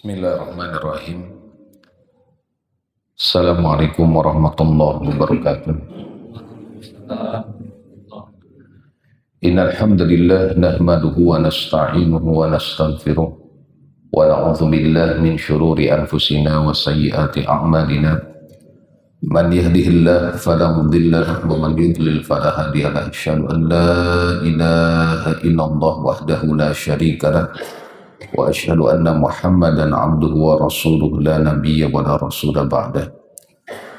Bismillahirrahmanirrahim. Assalamualaikum warahmatullahi wabarakatuh. Innal hamdalillah nahmaduhu wa nasta'inuhu wa nastaghfiruh wa na'udzu billahi min shururi anfusina wa sayyiati a'malina. Man yahdihillahu fala mudilla lahu wa man yudlil fala hadiya lahu. Asyhadu an la ilaha illallah wahdahu la syarika lahu wa asyhadu anna Muhammadan abduhu wa rasuluhu la nabiyya wa la rasula ba'dah.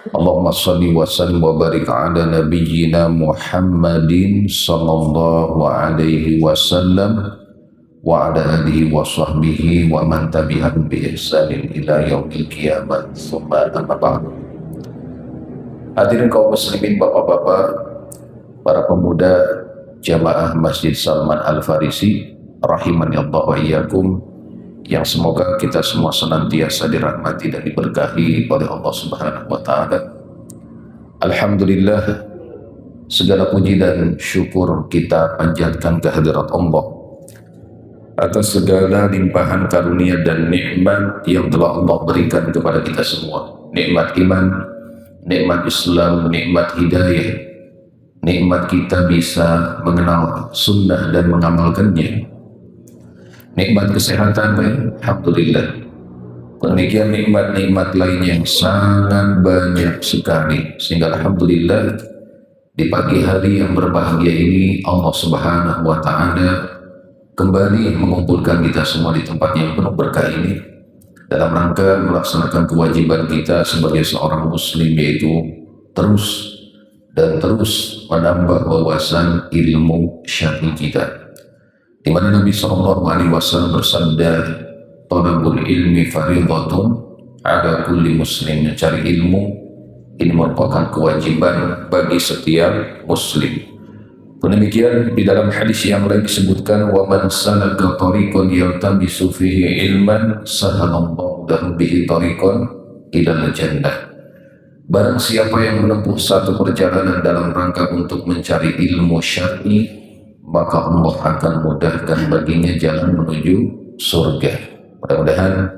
Allahumma salli wa sallim wa barik ala nabiyyina Muhammadin sallallahu alaihi wasallam wa ala alihi wa sahbihi wa man tabi'ahum bi ihsanin ila yaumil qiyamah. Tsumma amma ba'du. Hadirin kaum muslimin, bapak-bapak, para pemuda jamaah Masjid Salman Al-Farisi rahimani Allah wa iyyakum, yang semoga kita semua senantiasa dirahmati dan diberkahi oleh Allah Subhanahu wa taala. Alhamdulillah, segala puji dan syukur kita panjatkan kehadirat Allah atas segala limpahan karunia dan nikmat yang telah Allah berikan kepada kita semua. Nikmat iman, nikmat Islam, nikmat hidayah, nikmat kita bisa mengenal sunnah dan mengamalkannya, nikmat kesehatan, alhamdulillah. Demikian nikmat-nikmat lain yang sangat banyak sekali, sehingga alhamdulillah di pagi hari yang berbahagia ini Allah Subhanahu wa taala kembali mengumpulkan kita semua di tempat yang penuh berkah ini dalam rangka melaksanakan kewajiban kita sebagai seorang muslim, yaitu terus dan terus menambah wawasan ilmu syar'i kita, di mana Nabi SAW bersabda, "Talabul ilmi fardhatun ala kulli muslim." Mencari ilmu ini merupakan kewajiban bagi setiap muslim. Demikian di dalam hadis yang lain disebutkan, "Wa man salaka tariqan yaltamisu fihi ilman sahalallahu lahu bihi tariqan ilal jannah." Barang siapa yang menempuh satu perjalanan dalam rangka untuk mencari ilmu syar'i, maka Allah akan mudahkan baginya jalan menuju surga. Mudah-mudahan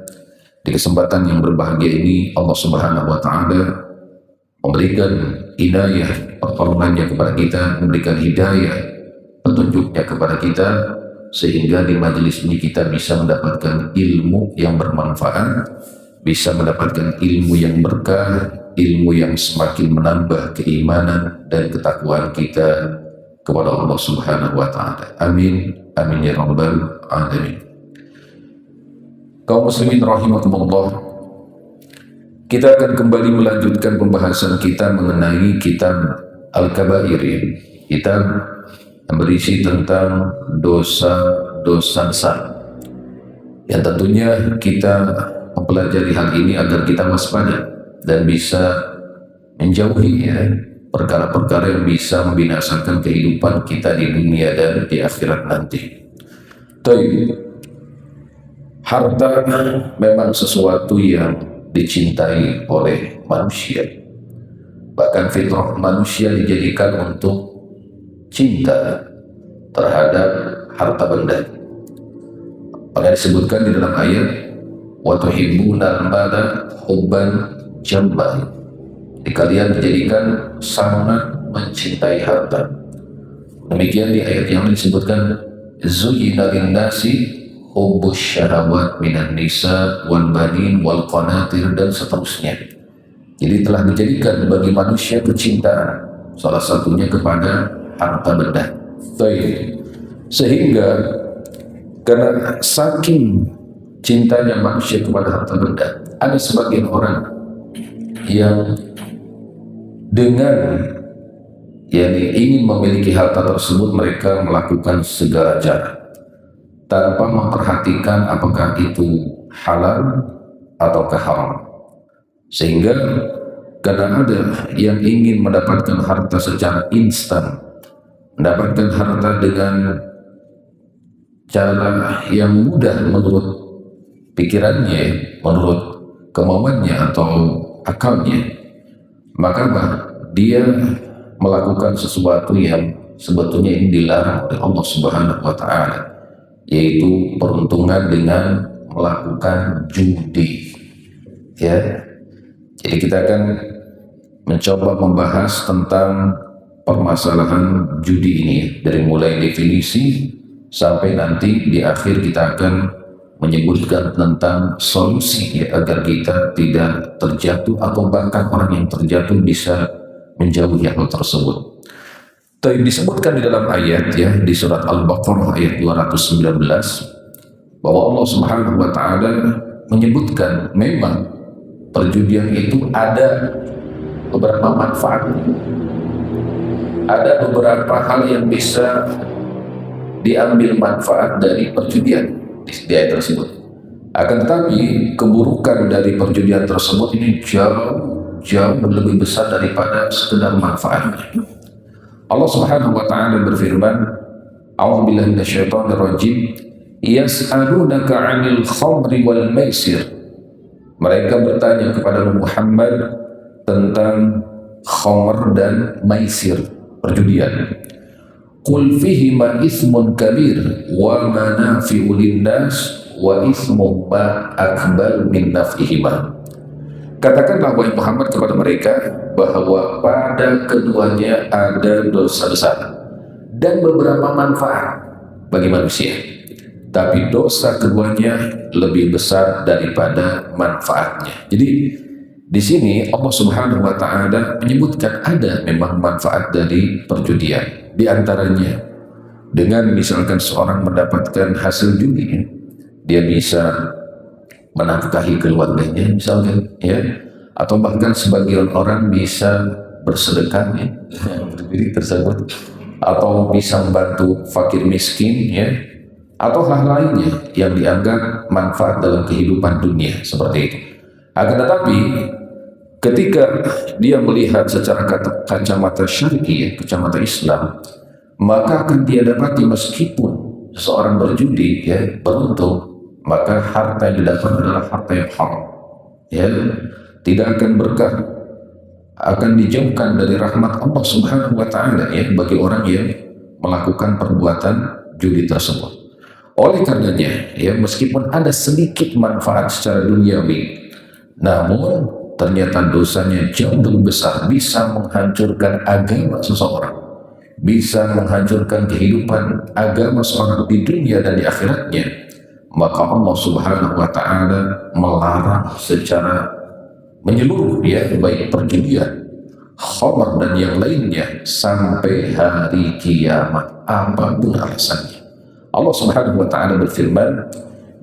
di kesempatan yang berbahagia ini Allah Subhanahu wa taala memberikan hidayah pertolongannya kepada kita, memberikan hidayah petunjuknya kepada kita, sehingga di majelis ini kita bisa mendapatkan ilmu yang bermanfaat, bisa mendapatkan ilmu yang berkah, ilmu yang semakin menambah keimanan dan ketakwaan kita kepada Allah Subhanahu wa taala. Amin amin ya rabbal alamin. Kaum muslimin rahimakumullah, kita akan kembali melanjutkan pembahasan kita mengenai kitab Al-Kabair, kitab yang berisi tentang dosa-dosa besar, yang tentunya kita mempelajari hal ini agar kita waspada dan bisa menjauhi perkara-perkara yang bisa membinasakan kehidupan kita di dunia dan di akhirat nanti. Harta memang sesuatu yang dicintai oleh manusia. Bahkan fitrah manusia dijadikan untuk cinta terhadap harta benda. Maka disebutkan di dalam ayat, "Wa tuhibbunal mala hubban jamma." Kalian dijadikan sangat mencintai harta. Demikian di ayat yang disebutkan, "Zuyyina lin-nasi hubbus syahawat minan nisa wal banin wal qanatir," dan seterusnya. Jadi telah dijadikan bagi manusia kecintaan, salah satunya kepada harta benda. Sehingga karena saking cintanya manusia kepada harta benda, ada sebagian orang yang dengan ingin memiliki harta tersebut, mereka melakukan segala cara tanpa memperhatikan apakah itu halal ataukah haram. Sehingga kadang ada yang ingin mendapatkan harta secara instan, mendapatkan harta dengan cara yang mudah menurut pikirannya, menurut kemauannya atau akalnya, maka dia melakukan sesuatu yang sebetulnya ini dilarang oleh Allah Subhanahu wa taala, yaitu peruntungan dengan melakukan judi. Ya, jadi kita akan mencoba membahas tentang permasalahan judi ini, dari mulai definisi sampai nanti di akhir kita akan menyebutkan tentang solusi ya, agar kita tidak terjatuh atau bahkan orang yang terjatuh bisa menjauhi hal tersebut. Tapi disebutkan di dalam ayat ya, di surat Al-Baqarah ayat 219 bahwa Allah Subhanahu wa taala menyebutkan memang perjudian itu ada beberapa manfaat, ada beberapa hal yang bisa diambil manfaat dari perjudian di ayat tersebut. Akan tetapi keburukan dari perjudian tersebut ini jauh lebih besar daripada sekedar manfaatnya. Allah Subhanahu wa taala berfirman, A'udzubillahi minasyaitonir rajim, yas'alunaka 'anil khamri wal maisir. Mereka bertanya kepada Muhammad tentang khamr dan maisir, perjudian. Qul fihima ithmun kabir wa manafi'u linnas wa ithmuhuma akbar min naf'ihima. Katakanlah wahai Muhammad kepada mereka bahwa pada keduanya ada dosa besar dan beberapa manfaat bagi manusia, tapi dosa keduanya lebih besar daripada manfaatnya. Jadi di sini Allah Subhanahu wa taala menyebutkan ada memang manfaat dari perjudian. Di antaranya dengan misalkan seorang mendapatkan hasil judi, dia bisa menafkahi keluarganya misalkan ya, atau bahkan sebagian orang bisa bersedekah ya, diri tersebut, atau bisa membantu fakir miskin ya, atau hal lainnya yang dianggap manfaat dalam kehidupan dunia seperti itu. Akan tetapi ketika dia melihat secara kacamata syar'i, kacamata Islam, maka akan dia dapati meskipun seorang berjudi ya, beruntung, maka harta yang didapat adalah harta yang haram ya, tidak akan berkah, akan dijauhkan dari rahmat Allah Subhanahu wa taala ya, bagi orang yang melakukan perbuatan judi tersebut. Oleh karenanya ya, meskipun ada sedikit manfaat secara duniawi, namun ternyata dosanya jauh lebih besar, bisa menghancurkan agama seseorang, bisa menghancurkan kehidupan agama seorang di dunia dan di akhiratnya. Maka Allah Subhanahu wa taala melarang secara menyeluruh ya, baik perjudian, khamr dan yang lainnya sampai hari kiamat apapun alasannya. Allah Subhanahu wa taala berfirman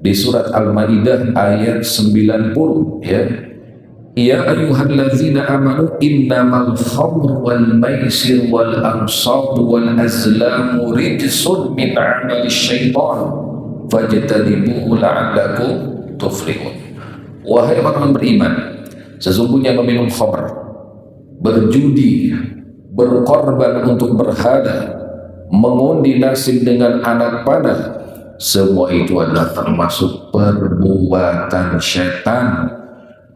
di surat Al-Maidah ayat 90 ya, ya ayyuhallazina amanu innamal khamru wal maisir wal ansab wal azlamu rijsun min 'amali syaitan fajtanibuhu la'allakum tuflihun. Wahai orang beriman, sesungguhnya meminum khamr, berjudi, berkorban untuk berhala, mengundi nasib dengan anak panah, semua itu adalah termasuk perbuatan syaitan.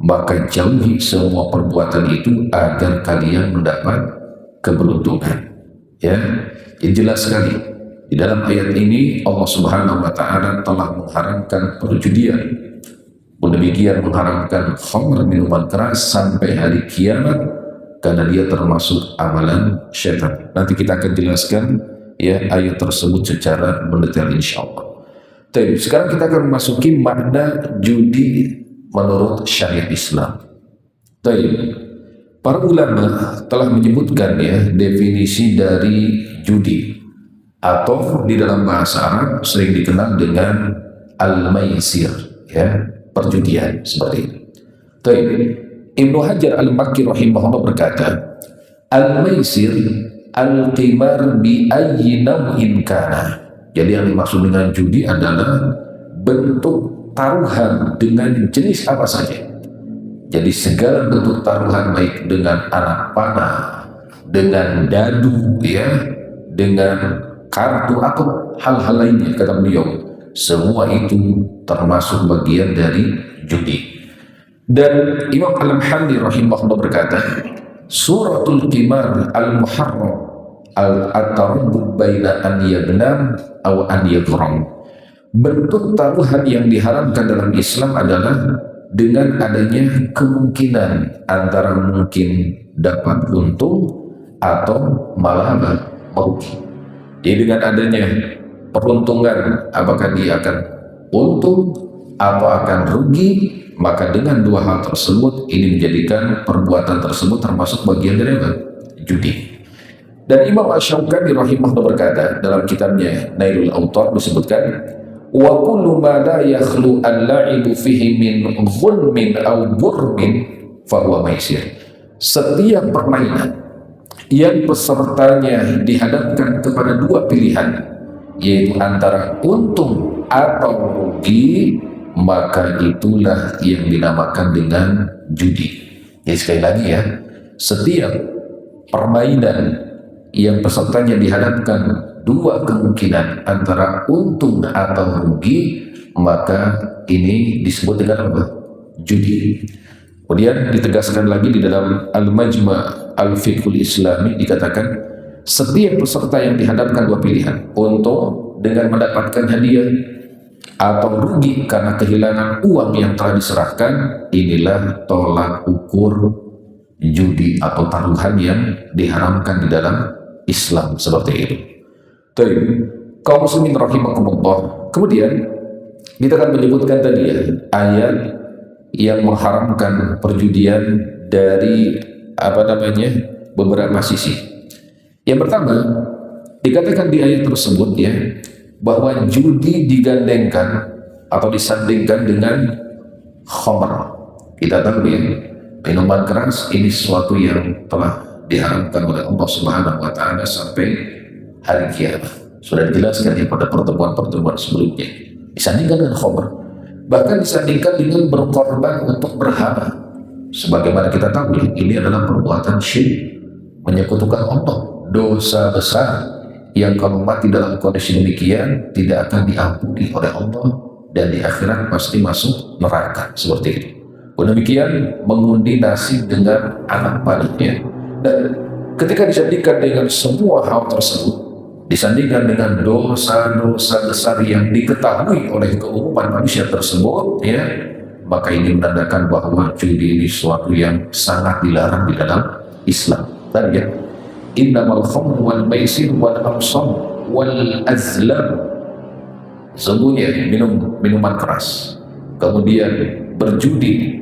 Maka jauhi semua perbuatan itu agar kalian mendapat keberuntungan ya. Ini jelas sekali di dalam ayat ini Allah Subhanahu wa taala telah mengharamkan perjudian, pun demikian mengharamkan khamr, minuman keras sampai hari kiamat, karena dia termasuk amalan syaitan. Nanti kita akan jelaskan ya ayat tersebut secara mendetail insyaallah. Tapi sekarang kita akan memasuki makna judi menurut syariat Islam. Tapi para ulama telah menyebutkan ya definisi dari judi, atau di dalam bahasa Arab sering dikenal dengan al-maisir ya, perjudian seperti itu. Tapi Ibnu Hajar Al-Makki rahimahullah berkata, al-maisir al-qimar bi ayyi naw'in kana. Jadi yang dimaksud dengan judi adalah bentuk taruhan dengan jenis apa saja. Jadi segala bentuk taruhan, baik dengan anak panah, dengan dadu ya, dengan kartu atau hal-hal lainnya, kata beliau, semua itu termasuk bagian dari judi. Dan Imam Al-Hamdi rahimahullah berkata, suratul qimar al-muharram al-taraddud baina an yagnam aw an yaghram. bentuk taruhan yang diharamkan dalam Islam adalah dengan adanya kemungkinan antara mungkin dapat untung atau malah merugi. Jadi dengan adanya peruntungan, apakah dia akan untung atau akan rugi, maka dengan dua hal tersebut ini menjadikan perbuatan tersebut termasuk bagian dari judi. Dan Imam Asy-Syaukani rahimahullah berkata dalam kitabnya Nailul Awtar disebutkan, wa kullu ma la yakhlu al-la'ibu fihi min ghulmin aw burmin fa huwa maisir. Setiap permainan yang pesertanya dihadapkan kepada dua pilihan, yaitu antara untung atau rugi, maka itulah yang dinamakan dengan judi. Jadi sekali lagi ya, setiap permainan yang pesertanya dihadapkan dua kemungkinan antara untung atau rugi, maka ini disebut dengan apa? Judi. Kemudian ditegaskan lagi di dalam Al-Majma' Al-Fiqhul Islami dikatakan setiap peserta yang dihadapkan dua pilihan, untung dengan mendapatkan hadiah atau rugi karena kehilangan uang yang telah diserahkan, inilah tolak ukur judi atau taruhan yang diharamkan di dalam Islam seperti itu. Baik, kaum muslimin rahimakumullah. Kemudian kita akan menyebutkan tadi ya, ayat yang mengharamkan perjudian dari beberapa sisi. Yang pertama, dikatakan di ayat tersebut ya, bahwa judi digandengkan atau disandingkan dengan khamr. Kita tahu ya, minuman keras ini sesuatu yang telah diharamkan oleh Allah Subhanahu wa taala sampai hari kiamat. Sudah dijelaskan ya pada pertemuan-pertemuan sebelumnya. Disandingkan dengan khamr, bahkan disandingkan dengan berkorban untuk berhala. Sebagaimana kita tahu ya, ini adalah perbuatan syirik, menyekutukan Allah, dosa besar yang kalau mati dalam kondisi demikian tidak akan diampuni oleh Allah dan di akhirat pasti masuk neraka seperti itu. Demikian mengundi nasib dengan anak panahnya. Dan ketika disandingkan dengan semua hal tersebut, disandingkan dengan dosa-dosa besar yang diketahui oleh keumuman manusia tersebut ya, maka ini menandakan bahwa judi ini sesuatu yang sangat dilarang di dalam Islam. Tadi ya, innamal khamru wal maisir wal ansab wal azlam, sesungguhnya minuman keras, kemudian berjudi,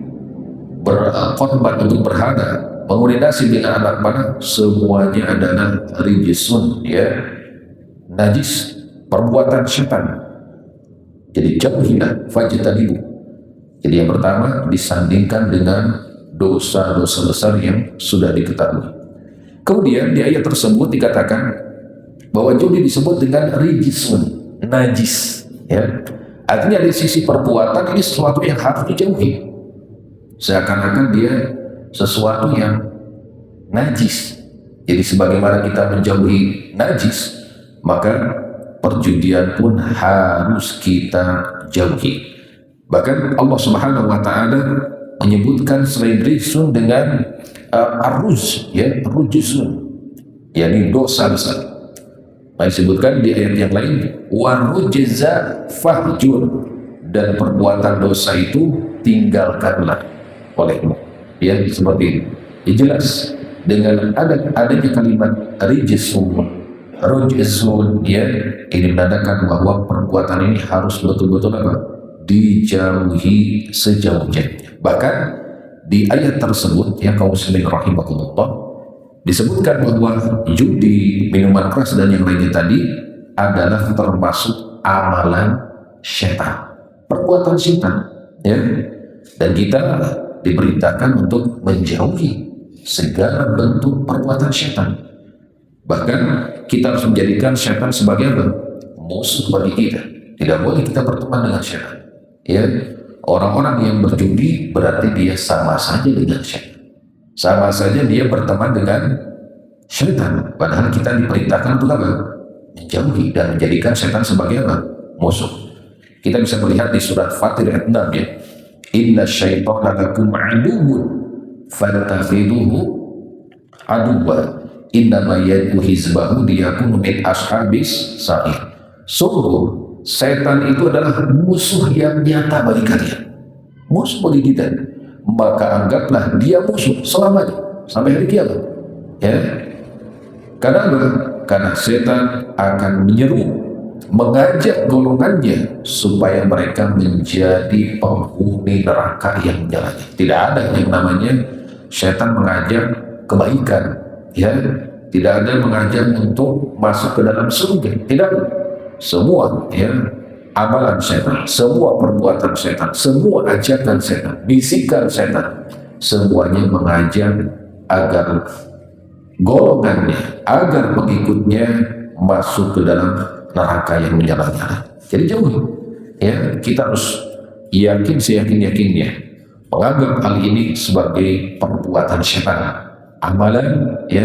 berkorban untuk berhala, mengurinasi dengan anak panah, semuanya adalah rijisun ya, najis, perbuatan syaitan. Jadi jauhilah, fajtanibu. Jadi yang pertama disandingkan dengan dosa-dosa besar yang sudah diketahui. Kemudian di ayat tersebut dikatakan bahwa judi disebut dengan rijisun, najis ya. Artinya dari sisi perbuatan ini sesuatu yang harus dijauhi, seakan-akan dia sesuatu yang najis. Jadi sebagaimana kita menjauhi najis, maka perjudian pun harus kita jauhi. Bahkan Allah Subhanahu wa taala menyebutkan selain rijsun dengan arruz ya, rujusun, yakni dosa besar. Disebutkan di ayat yang lain warujza fahjur, dan perbuatan dosa itu tinggalkanlah olehmu. Ya seperti ini. Ya, jelas dengan adanya kalimat rijsun, rujsun ya, ini menandakan bahwa perbuatan ini harus betul-betul dijauhi sejauh-jauhnya. Bahkan di ayat tersebut ya, kaum muslimin rahimakumullah, disebutkan bahwa judi, minuman keras dan yang lainnya tadi adalah termasuk amalan syaitan, perbuatan syaitan ya. Dan kita diperintahkan untuk menjauhi segala bentuk perbuatan syaitan. Bahkan kita harus menjadikan syaitan sebagai musuh bagi kita. Tidak boleh kita berteman dengan syaitan. Ya, orang-orang yang berjudi berarti dia sama saja dengan syaitan. Sama saja dia berteman dengan syaitan. Padahal kita diperintahkan untuk menjauhi dan menjadikan syaitan sebagai musuh. Kita bisa melihat di surat Fatir ayat 6 ya. Inna syaitana lakum aduwwun fattakhidhuhu aduwwa innama yad'u hizbahu liyakunu min ashabis sa'ir. Sungguh setan itu adalah musuh yang nyata bagi kalian, musuh bagi kita, maka anggaplah dia musuh selamanya sampai hari kiamat. Ya, karena apa? Karena setan akan menyeru, mengajak golongannya supaya mereka menjadi penghuni neraka yang menyalanya. Tidak ada yang namanya setan mengajak kebaikan, ya. Tidak ada mengajak untuk masuk ke dalam surga. Tidak. Semua, ya, amalan setan, semua perbuatan setan, semua ajakan setan, bisikan setan, semuanya mengajak agar golongannya, agar pengikutnya masuk ke dalam neraka yang menyala-nyala. Jadi jauhi, ya, kita harus yakin seyakin-yakinnya menganggap hal ini sebagai perbuatan setan, amalan, ya,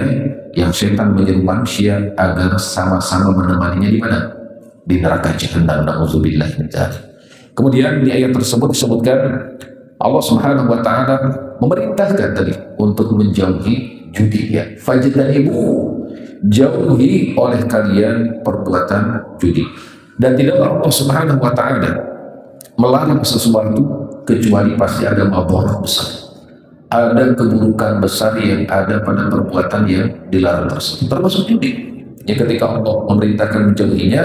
yang setan menyeru manusia agar sama-sama menemaninya di mana? Di neraka jahanam. Na'udzubillah min dzalik. Kemudian di ayat tersebut disebutkan Allah Subhanahu wa taala memerintahkan tadi untuk menjauhi judi, ya. Fajtanibu, jauhi oleh kalian perbuatan judi. Dan tidak Allah Subhanahu wa taala melarang sesuatu kecuali pasti ada madarat besar, ada keburukan besar yang ada pada perbuatan yang dilarang tersebut, termasuk judi. Ya, ketika Allah memerintahkan menjauhinya,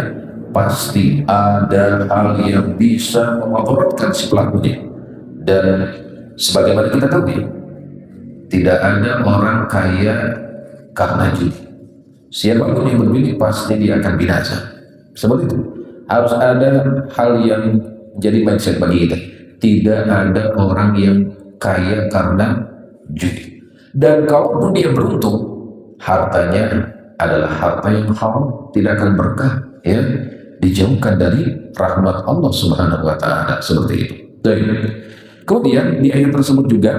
pasti ada hal yang bisa memadaratkan si pelakunya. Dan sebagaimana kita tahu, ya, tidak ada orang kaya karena judi. Siapapun yang berjudi pasti dia akan binasa. Seperti itu. Harus ada hal yang jadi mindset bagi kita. Tidak ada orang yang kaya karena judi. Dan kalaupun dia beruntung, hartanya adalah harta yang haram, tidak akan berkah, ya, dijauhkan dari rahmat Allah Subhanahu wa taala, seperti itu. Dan kemudian di ayat tersebut juga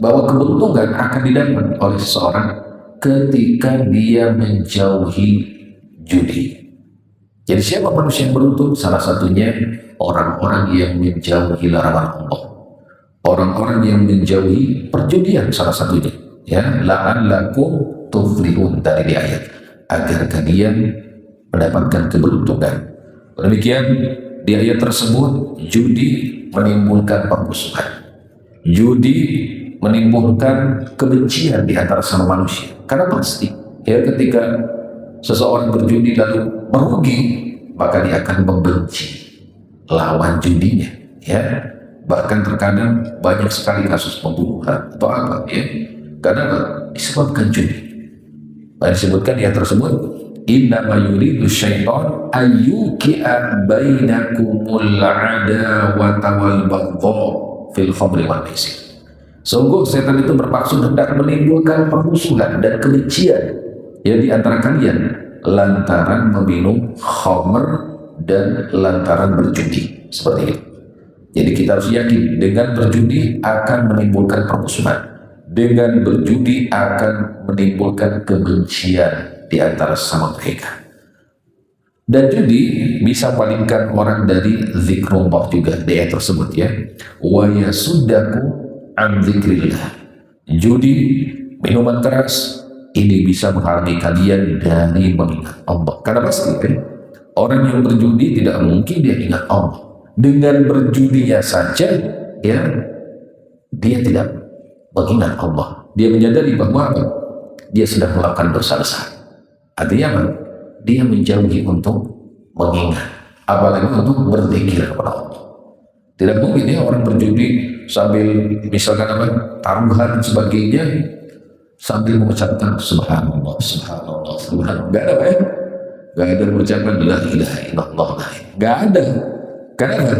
bahwa keberuntungan akan didapat oleh seseorang ketika dia menjauhi judi. Jadi siapa manusia yang beruntung? Salah satunya orang-orang yang menjauhi larangan Allah, orang-orang yang menjauhi perjudian, salah satunya, ya, la'allakum tuflihun, dari di ayat, agar kalian mendapatkan keberuntungan. Demikian di ayat tersebut, judi menimbulkan permusuhan, judi menimbulkan kebencian di antara sama manusia. Karena pasti, ya, ketika seseorang berjudi lalu merugi, maka dia akan membenci lawan judinya, ya. Bahkan terkadang banyak sekali kasus pembunuhan atau apa, ya, karena disebabkan judi. Dan disebutkan di ayat tersebut, innama yuridu syaitan ayyuki'a bainakumul adawata wal baghdha fil khamri wal maisir. Sungguh setan itu bermaksud hendak menimbulkan permusuhan dan kebencian, ya, di antara kalian lantaran meminum khamr dan lantaran berjudi, seperti itu. Jadi kita harus yakin dengan berjudi akan menimbulkan permusuhan, dengan berjudi akan menimbulkan kebencian di antara sama mereka. Dan judi bisa palingkan orang dari zikrullah juga di ayat tersebut, ya. Wa yasuddaku an zikrillah. Judi, minuman keras, ini bisa menghalangi kalian dari mengingat Allah. Karena pasti, kan, orang yang berjudi tidak mungkin dia ingat Allah. Dengan berjudinya saja, ya, dia tidak mengingat Allah. Dia menyadari bahwa dia sedang melakukan dosa besar. Artinya apa? Dia menjauhi untuk mengingat, apalagi untuk berzikir kepada Allah. Tidak mungkin, ya, orang berjudi sambil misalkan apa, taruhan dan sebagainya, sambil mengucapkan subhanallah, subhanallah, subhanallah. Gak ada, ya? Gak ada mengucapkan la ilaha illallah. Gak ada. Karena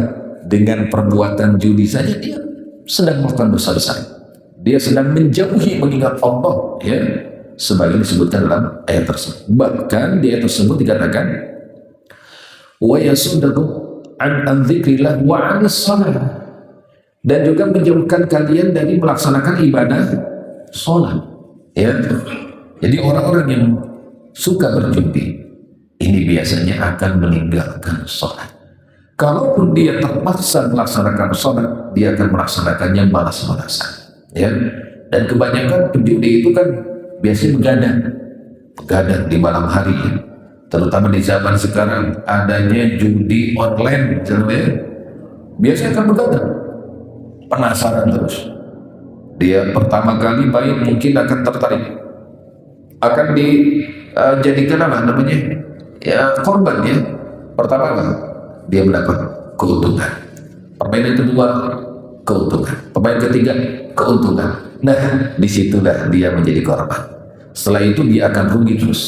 dengan perbuatan judi saja dia sedang melakukan dosa besar. Dia sedang menjauhi mengingat Allah, ya, sebagai disebutkan dalam ayat tersebut. Bahkan di ayat tersebut dikatakan wa yasuddakum an dzikrillah wa 'anis shalah, dan juga menjauhkan kalian dari melaksanakan ibadah sholat, ya. Jadi orang-orang yang suka berjudi ini biasanya akan meninggalkan sholat. Kalaupun dia terpaksa melaksanakan sholat, dia akan melaksanakannya malas-malasan, ya. Dan kebanyakan penjudi itu kan biasanya begadang di malam hari, ya. terutama di zaman sekarang adanya judi online misalnya, biasanya akan bergadang, penasaran terus. Dia pertama kali main mungkin akan tertarik, akan dijadikan apa namanya, ya korban ya. Pertama kali dia mendapat keuntungan, permainan kedua keuntungan, permainan ketiga keuntungan. Nah, disitulah dia menjadi korban. Setelah itu dia akan rugi terus,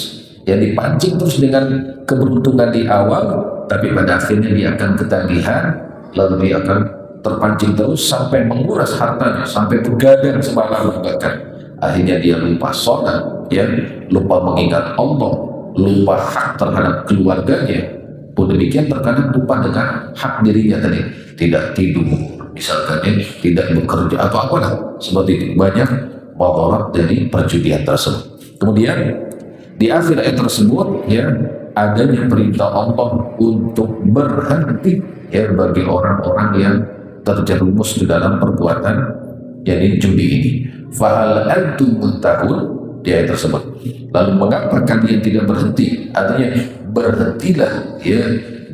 ya dipancing terus dengan keberuntungan di awal, tapi pada akhirnya dia akan ketagihan, lalu dia akan terpancing terus sampai menguras hartanya, sampai begadang semalam bahkan. Akhirnya dia lupa sholat, ya lupa mengingat Allah, lupa hak terhadap keluarganya. Pun demikian terkadang lupa dengan hak dirinya tadi, tidak tidur misalkan, ya, tidak bekerja atau apalah seperti itu. Banyak mudarat dari perjudian tersebut. Kemudian di akhir ayat tersebut, ya adanya perintah Allah untuk berhenti, ya bagi orang-orang yang terjerumus di dalam perbuatan yakni judi ini. Fahal antum muntahun, di ayat tersebut. Lalu mengapa kalian tidak berhenti? Artinya berhentilah ya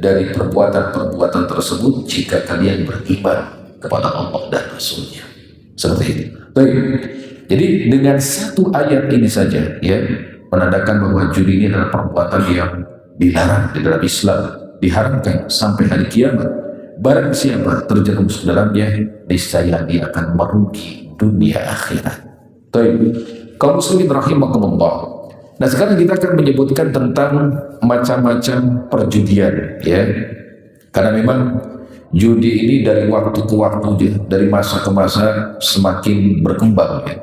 dari perbuatan-perbuatan tersebut jika kalian beriman kepada Allah dan Rasulnya. Seperti itu. Baik. Jadi dengan satu ayat ini saja ya menandakan bahwa judi ini adalah perbuatan yang dilarang di dalam Islam, diharamkan sampai hari kiamat. Barang siapa terjerumus ke dalamnya, niscaya dia akan merugi dunia akhirat. Baik. Kaum muslimin rahimakumullah. Nah, sekarang kita akan menyebutkan tentang macam-macam perjudian, ya. Karena memang judi ini dari waktu ke waktu, dari masa ke masa semakin berkembang, ya.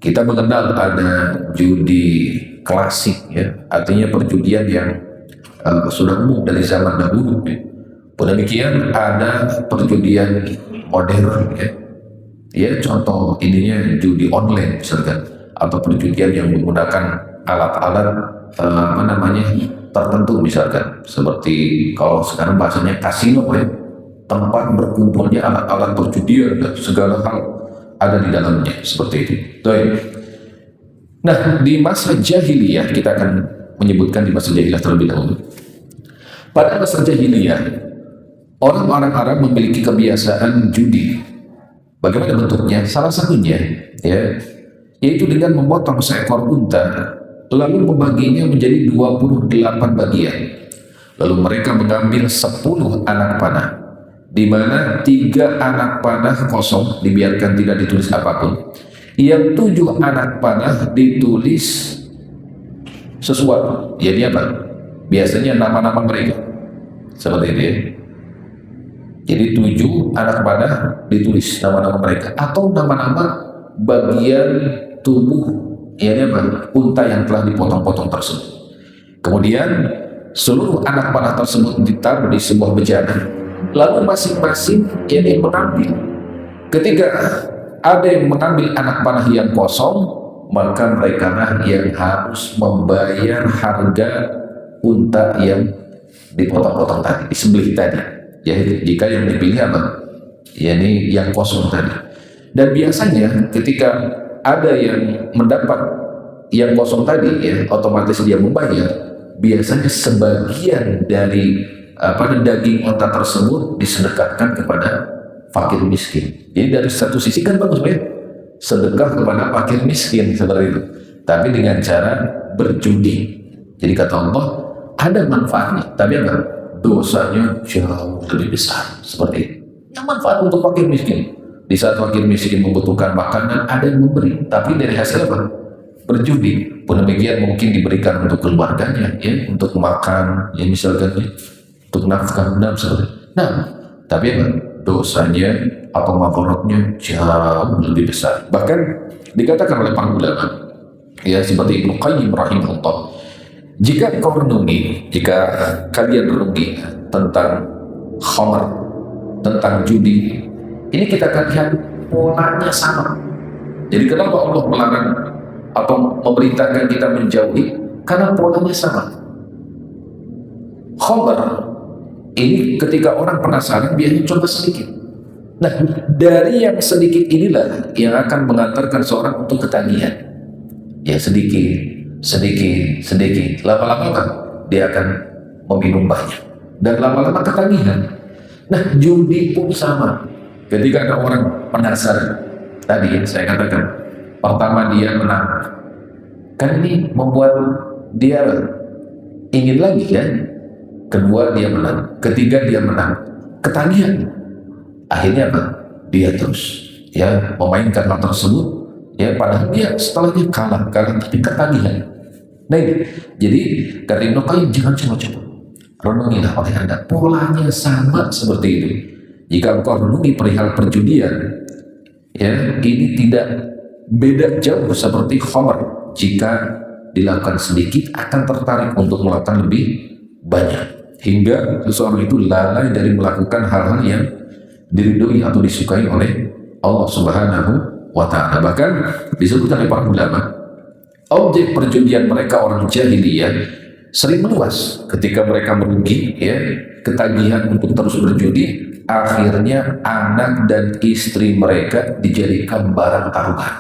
Kita mengenal ada judi klasik, ya, artinya perjudian yang sudah umum dari zaman dahulu, ya. Demikian ada perjudian modern, ya. Ya, contoh ininya judi online misalkan, atau perjudian yang menggunakan alat-alat tertentu misalkan, seperti kalau sekarang bahasanya kasino, ya, tempat berkumpulnya alat-alat perjudian dan segala hal ada di dalamnya, seperti itu. Nah, di masa jahiliyah, kita akan menyebutkan di masa jahiliyah terlebih dahulu. Pada masa jahiliyah, orang-orang Arab memiliki kebiasaan judi. Bagaimana bentuknya? Salah satunya, ya, yaitu dengan memotong seekor unta, lalu membaginya menjadi 28 bagian. Lalu mereka mengambil 10 anak panah, di mana 3 anak panah kosong dibiarkan tidak ditulis apapun. Yang 7 anak panah ditulis sesuatu. Jadi apa? Biasanya nama-nama mereka. Seperti itu, ya. Jadi 7 anak panah ditulis nama-nama mereka atau nama-nama bagian tubuh unta yang telah dipotong-potong tersebut. Kemudian seluruh anak panah tersebut ditaruh di sebuah bejana, lalu masing-masing mengambil. Ketika ada yang mengambil anak panah yang kosong, maka mereka lah yang harus membayar harga unta yang dipotong-potong tadi, disembelih tadi. Ya, jika yang dipilih apa? Yang kosong tadi. Dan biasanya ketika ada yang mendapat yang kosong tadi, ya, otomatis dia membayar. Biasanya sebagian dari daging unta tersebut disedekahkan kepada fakir miskin. Jadi dari satu sisi kan bagus, ya, sedekah kepada fakir miskin seperti itu. Tapi dengan cara berjudi. Jadi kata Allah, ada manfaatnya, tapi apa? Dosanya jauh lebih besar. Seperti itu. Yang manfaat untuk fakir miskin. Di saat fakir miskin membutuhkan makanan, ada yang memberi, tapi dari hasil apa? Berjudi. Pun demikian mungkin diberikan untuk keluarganya, ya, untuk makan, ya misalkan, ya, untuk nafkah, nah, tapi apa? Dosanya atau makoratnya jauh lebih besar. Bahkan dikatakan oleh para ulama, ya, seperti Ibnu Qayyim rahimahullah, jika kau renungi, jika kalian renungi tentang khamar, tentang judi, ini kita akan lihat polanya sama. Jadi kenapa Allah melarang atau memerintahkan kita menjauhi? Karena polanya sama. Khamar ini ketika orang penasaran, biasanya coba sedikit. Nah, dari yang sedikit inilah yang akan mengantarkan seorang untuk ketagihan. Ya, sedikit. Lama-lama kan dia akan meminum banyak dan lama-lama ketagihan. Nah, judi pun sama. Ketika ada orang penasaran, tadi yang saya katakan, pertama dia menang, kan ini membuat dia ingin lagi kan. Kedua dia menang, ketiga dia menang, ketagihan. Akhirnya apa? Dia terus ya memainkan hal tersebut, ya padahal dia setelahnya kalah tapi ketagihan. Nah ini, jadi kata Ibnu Qayyim, jangan coba-coba, renungilah oleh Anda, polanya sama seperti itu. Jika engkau renungi perihal perjudian, ya ini tidak beda jauh seperti khamr. Jika dilakukan sedikit akan tertarik untuk melakukan lebih banyak, hingga seseorang itu lalai dari melakukan hal-hal yang diridhoi atau disukai oleh Allah Subhanahu wa Ta'ala. Bahkan disebutkan oleh para ulama, objek perjudian mereka orang jahiliyah sering meluas. Ketika mereka merugi, ya ketagihan untuk terus berjudi, akhirnya anak dan istri mereka dijadikan barang taruhan.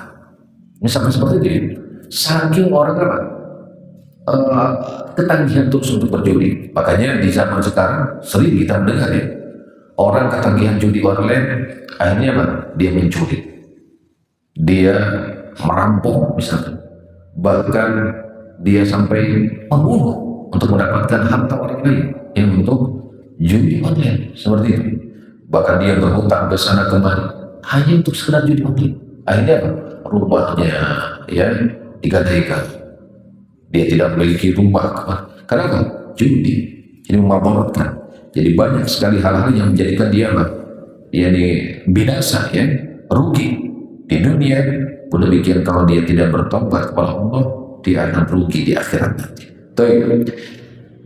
Misalnya seperti itu, saking orang apa? Ketagihan terus untuk berjudi. Makanya di zaman sekarang sering kita mendengar ya, orang ketagihan judi online, akhirnya apa? Dia mencuri, dia merampok misalnya, bahkan dia sampai membunuh untuk mendapatkan harta orang lain yang untuk judi online seperti itu. Bahkan dia berhutang ke sana kemari hanya untuk sekedar judi online. Akhirnya apa? Rumahnya ya digadaikan, dia tidak memiliki rumah. Karena judi, jadi memabotkan. Jadi banyak sekali hal-hal yang menjadikan dia binasa, ya, rugi di dunia. Pun demikian kalau dia tidak bertobat kepada Allah, dia akan rugi di akhirat nanti.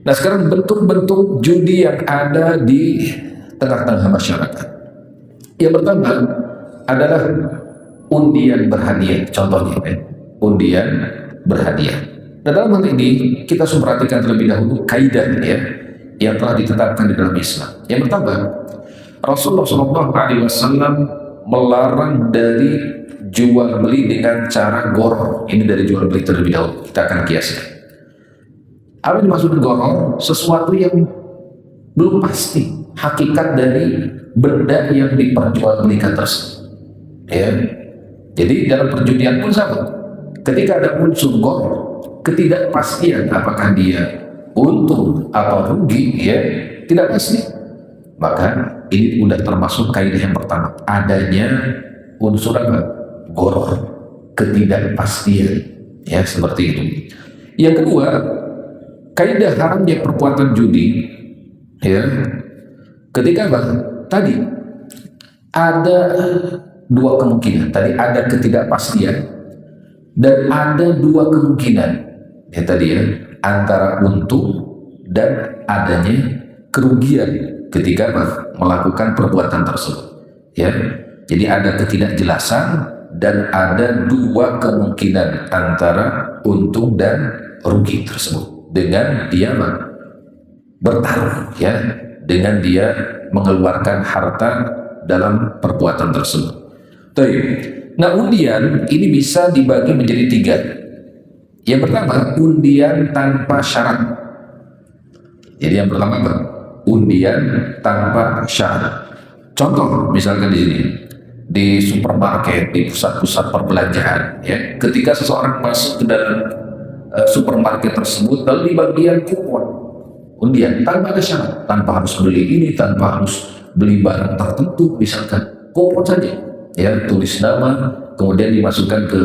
Nah sekarang bentuk-bentuk judi yang ada di tengah-tengah masyarakat. Yang pertama adalah undian berhadiah. Contohnya, undian berhadiah. Nah dalam hal ini kita harus memperhatikan terlebih dahulu kaidah ya yang telah ditetapkan di dalam Islam. Yang pertama, Rasulullah SAW melarang dari jual beli dengan cara goror. Ini dari jual beli terlebih dahulu, kita akan kiaskan. Apa yang dimaksud goror? Sesuatu yang belum pasti hakikat dari benda yang diperjualbelikan tersebut. Ya. Jadi dalam perjudian pun sama. Ketika ada unsur goror, ketidakpastian apakah dia untung atau rugi, ya tidak pasti, maka ini sudah termasuk kaidah yang pertama, adanya unsur apa? Goror, ketidakpastian, ya seperti itu. Yang kedua, kaidah haramnya perbuatan judi, ya ketika apa? Tadi ada dua kemungkinan, tadi ada ketidakpastian dan ada dua kemungkinan, ya tadi ya, antara untung dan adanya kerugian ketika melakukan perbuatan tersebut, ya. Jadi ada ketidakjelasan dan ada dua kemungkinan antara untung dan rugi tersebut dengan dia bertaruh, ya, dengan dia mengeluarkan harta dalam perbuatan tersebut. Nah undian ini bisa dibagi menjadi tiga. Yang pertama, undian tanpa syarat. Jadi yang pertama apa? Undian tanpa syarat. Contoh misalkan di sini, di supermarket, di pusat-pusat perbelanjaan, ya, ketika seseorang masuk ke dalam supermarket tersebut, lalu di bagian kupon undian tanpa ada syarat, tanpa harus beli ini, tanpa harus beli barang tertentu, misalkan kupon saja, ya, tulis nama, kemudian dimasukkan ke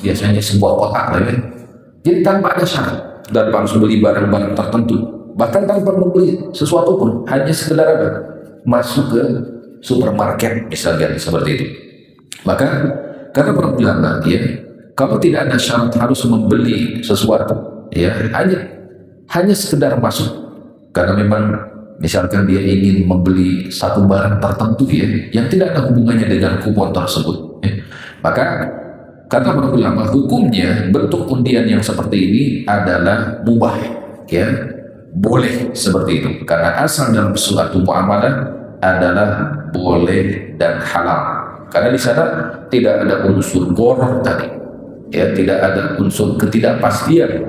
biasanya sebuah kotak, ya. Jadi tanpa ada syarat dan harus beli barang-barang tertentu, bahkan tanpa membeli sesuatu pun, hanya sekedar apa? Masuk ke supermarket misalnya seperti itu. Maka karena para ulama, ya, kalau tidak ada syarat harus membeli sesuatu, ya hanya sekedar masuk karena memang misalkan dia ingin membeli satu barang tertentu, ya, yang tidak ada hubungannya dengan kupon tersebut, ya. Maka kata para ulama, hukumnya bentuk undian yang seperti ini adalah mubah, ya, boleh seperti itu, karena asal dalam suatu muamalah adalah boleh dan halal, karena di sana tidak ada unsur goror tadi, ya, tidak ada unsur ketidakpastian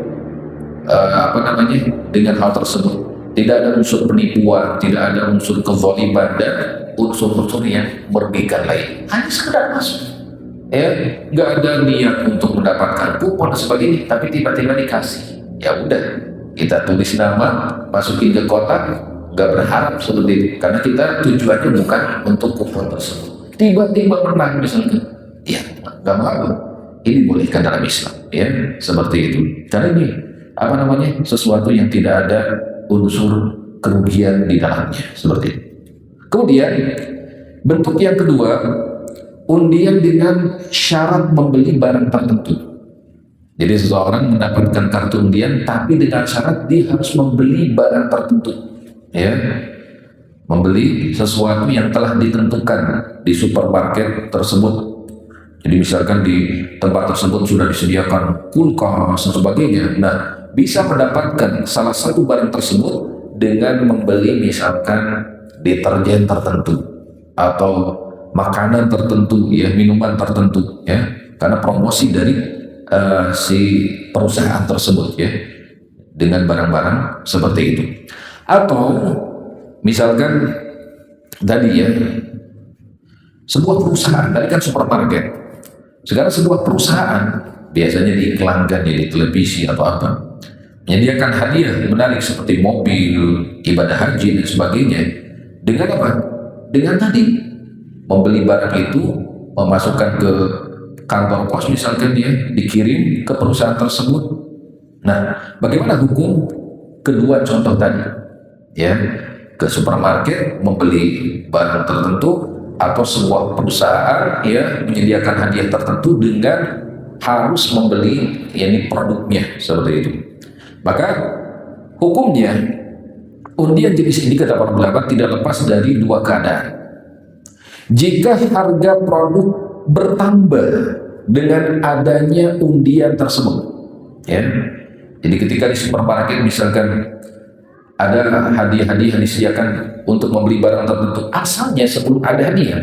dengan hal tersebut. Tidak ada unsur penipuan, tidak ada unsur kezaliman dan unsur-unsur yang merugikan lain. Hanya sekedar masuk, ya, nggak ada niat untuk mendapatkan kupon dan sebagainya, tapi tiba-tiba dikasih. Ya udah, kita tulis nama, masukin ke kotak, nggak berharap seperti itu, karena kita tujuannya bukan untuk kupon tersebut. Tiba-tiba menang misalnya, ya nggak mau. Ini bolehkan dalam Islam, ya, seperti itu. Karena ini sesuatu yang tidak ada unsur kerugian di dalamnya, seperti itu. Kemudian bentuk yang kedua, undian dengan syarat membeli barang tertentu. Jadi seseorang mendapatkan kartu undian tapi dengan syarat dia harus membeli barang tertentu, ya, membeli sesuatu yang telah ditentukan di supermarket tersebut. Jadi misalkan di tempat tersebut sudah disediakan kulkas dan sebagainya. Nah, bisa mendapatkan salah satu barang tersebut dengan membeli misalkan deterjen tertentu atau makanan tertentu, ya, minuman tertentu, ya, karena promosi dari si perusahaan tersebut, ya, dengan barang-barang seperti itu. Atau misalkan tadi, ya, sebuah perusahaan, tadi kan supermarket, sekarang sebuah perusahaan biasanya diiklankan di televisi atau apa, menyediakan hadiah menarik seperti mobil, ibadah haji dan sebagainya. Dengan apa? Dengan tadi membeli barang itu, memasukkan ke kantor pos misalkan, dia dikirim ke perusahaan tersebut. Nah, bagaimana hukum kedua contoh tadi? Ya, ke supermarket membeli barang tertentu atau sebuah perusahaan, ya, menyediakan hadiah tertentu dengan harus membeli, yakni produknya, seperti itu. Maka hukumnya undian jenis ini kata para ulama tidak lepas dari dua keadaan. Jika harga produk bertambah dengan adanya undian tersebut, ya, jadi ketika di supermarket misalkan ada hadiah-hadiah yang disediakan untuk membeli barang tertentu, asalnya sebelum ada hadiah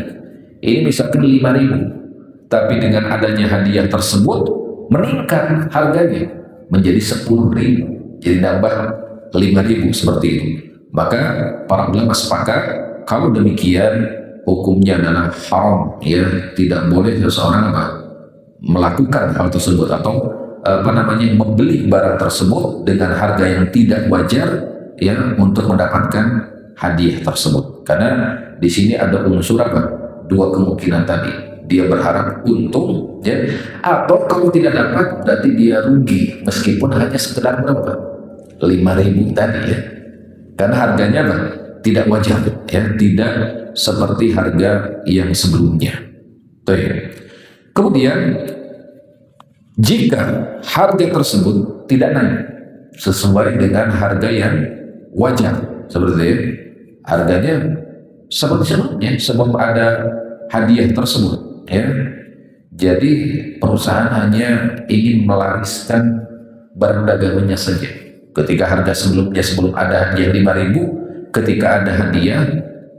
ini misalkan 5.000, tapi dengan adanya hadiah tersebut meningkat harganya menjadi 10.000, jadi nambah 5.000, seperti itu. Maka para ulama sepakat kalau demikian hukumnya adalah haram, ya, tidak boleh seseorang melakukan hal tersebut atau membeli barang tersebut dengan harga yang tidak wajar, ya, untuk mendapatkan hadiah tersebut. Karena di sini ada unsur dua kemungkinan tadi. Dia berharap untung, ya, atau kalau tidak dapat berarti dia rugi meskipun hanya sekedar berapa? 5.000 tadi, ya. Karena harganya tidak wajar, ya, tidak seperti harga yang sebelumnya. Kemudian jika harga tersebut tidak naik sesuai dengan harga yang wajar, seperti itu, harganya seperti sebelumnya sebelum ada hadiah tersebut, ya, jadi perusahaan hanya ingin melariskan barang dagangannya saja. Ketika harga sebelumnya, sebelum ada hadiah 5.000, ketika ada hadiah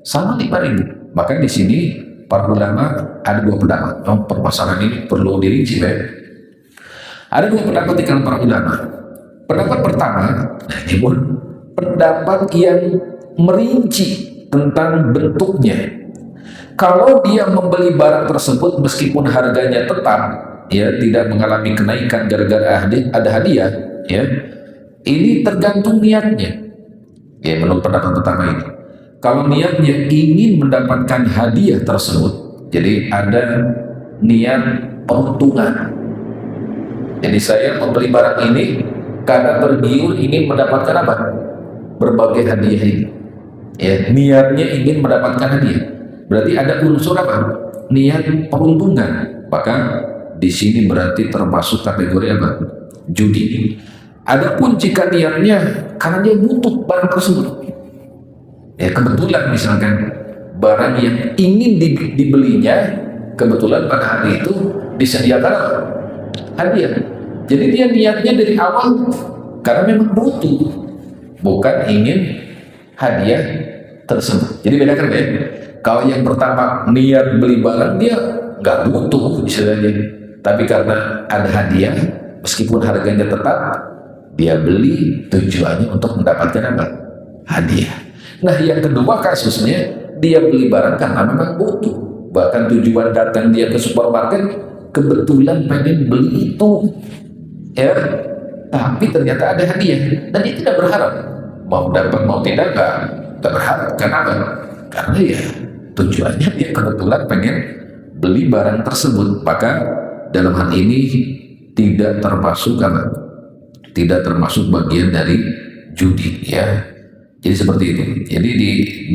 sama 5.000. Maka di sini para ulama ada dua pendapat. Permasalahan ini perlu dirinci, ya. Ada dua pendapat di kalangan para ulama. Pendapat pertama, ini pun pendapat yang merinci tentang bentuknya. Kalau dia membeli barang tersebut meskipun harganya tetap, ya, tidak mengalami kenaikan gara-gara ada hadiah, ya, ini tergantung niatnya. Ya, menurut pendapat pertama ini, kalau niatnya ingin mendapatkan hadiah tersebut, jadi ada niat peruntungan. Jadi saya membeli barang ini karena tergiur ingin mendapatkan apa? Berbagai hadiah ini. Ya, niatnya ingin mendapatkan hadiah. Berarti ada unsur apa? Niat peruntungan. Maka di sini berarti termasuk kategori apa? Judi. Adapun jika niatnya karena dia butuh barang tersebut, ya, kebetulan misalkan barang yang ingin dibelinya kebetulan pada hari itu disediakan apa? Hadiah. Jadi dia niatnya dari awal karena memang butuh, bukan ingin hadiah tersebut. Jadi bedakan, ya. Kalau yang pertama niat beli barang, dia nggak butuh istilahnya, tapi karena ada hadiah meskipun harganya tetap, Dia beli tujuannya untuk mendapatkan apa? Hadiah. Nah, yang kedua kasusnya, dia beli barang karena memang butuh. Bahkan tujuan datang dia ke supermarket kebetulan pengen beli itu, ya. Tapi ternyata ada hadiah dan dia tidak berharap mau dapat mau tidak, nggak berharap. Kenapa? Karena ya tujuannya dia kebetulan pengen beli barang tersebut. Maka dalam hal ini tidak termasuk apa? Tidak termasuk bagian dari judi, ya. Jadi seperti itu. Jadi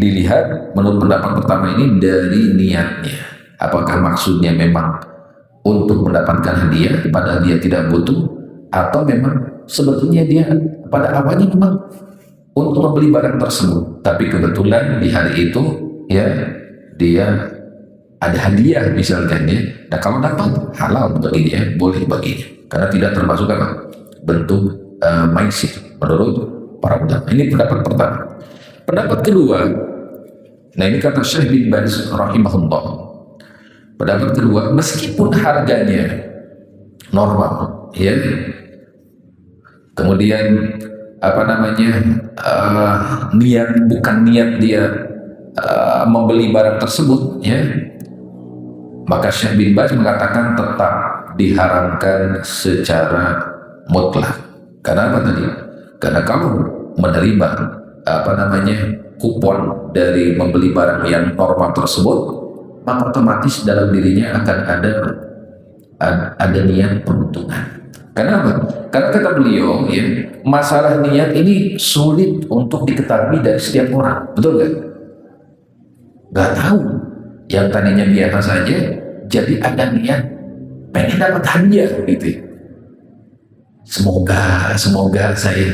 dilihat menurut pendapat pertama ini dari niatnya. Apakah maksudnya memang untuk mendapatkan hadiah padahal dia tidak butuh, atau memang sebetulnya dia pada awalnya memang untuk membeli barang tersebut, tapi kebetulan di hari itu ya dia ada hadiah misalkan ya. Nah, kalau dapat halal baginya, boleh baginya, karena tidak termasuk apa? Bentuk maisir menurut para ulama. Ini pendapat pertama. Pendapat kedua, nah ini kata Syekh bin Baz rahimahullah. Pendapat kedua, meskipun harganya normal, ya, kemudian apa namanya bukan niat dia membeli barang tersebut, ya, maka Syekh bin Baz mengatakan tetap diharamkan secara mutlak. Karena apa tadi? Karena kamu menerima apa namanya kupon dari membeli barang yang normal tersebut, maka otomatis dalam dirinya akan ada niat peruntungan. Kenapa? Karena kata beliau, ya, masalah niat ini sulit untuk diketahui dari setiap orang, betul nggak? Nggak tahu. Yang tadinya biasa saja, jadi ada niat pengen dapat hadiah, gitu. Semoga saya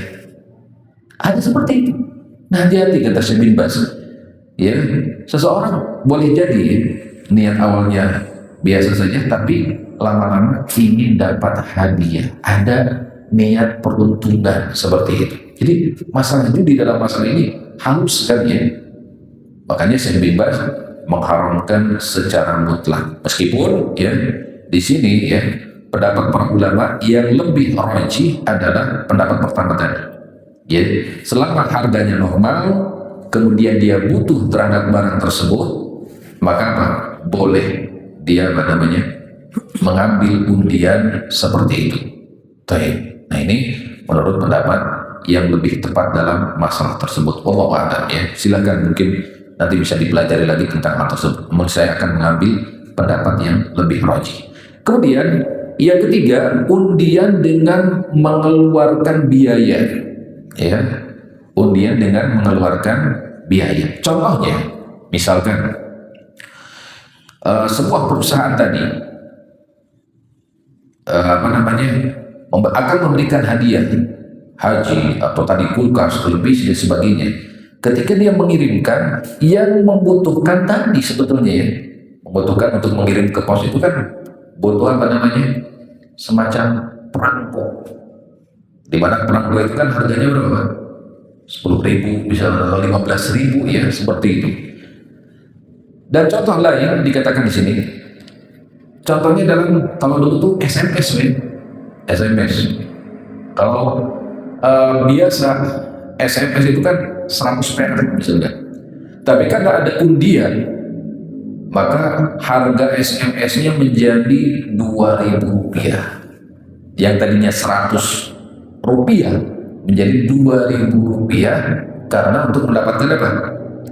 ada seperti itu. Nah, hati-hati kata Syekh bin Baz. Ya, seseorang boleh jadi ya, niat awalnya biasa saja, tapi lama-lama ingin dapat hadiah, ada niat peruntungan seperti itu. Jadi masalah judi dalam masalah ini halus sekali, ya. Makanya Syekh bin Baz mengharamkan secara mutlak. Meskipun ya di sini ya pendapat para ulama yang lebih rajih adalah pendapat pertama tadi. Ya, selama harganya normal, kemudian dia butuh terhadap barang tersebut, maka apa? Boleh dia apa namanya mengambil undian seperti itu. Nah, ini menurut pendapat yang lebih tepat dalam masalah tersebut. Wallahu a'lam, ya. Silakan, mungkin nanti bisa dipelajari lagi tentang hal tersebut. Namun saya akan mengambil pendapat yang lebih rajih. Kemudian yang ketiga, undian dengan mengeluarkan biaya. Ya, undian dengan mengeluarkan biaya. Contohnya, misalkan sebuah perusahaan tadi akan memberikan hadiah haji atau tadi kulkas, televisi dan sebagainya. Ketika dia mengirimkan, yang membutuhkan tadi sebetulnya ya, membutuhkan untuk mengirim ke pos itu kan butuh apa namanya semacam perangko. Di mana perangko itu kan harganya berapa? 10.000, bisa 15.000, ya, seperti itu. Dan contoh lain dikatakan di sini. Contohnya dalam kalau dulu tuh SMS, SMS. Kalau biasa SMS itu kan 100 perak misalnya. Tapi karena ada undian, maka harga SMS-nya menjadi 2.000 rupiah. Yang tadinya 100 rupiah menjadi 2.000 rupiah karena untuk mendapatkan apa?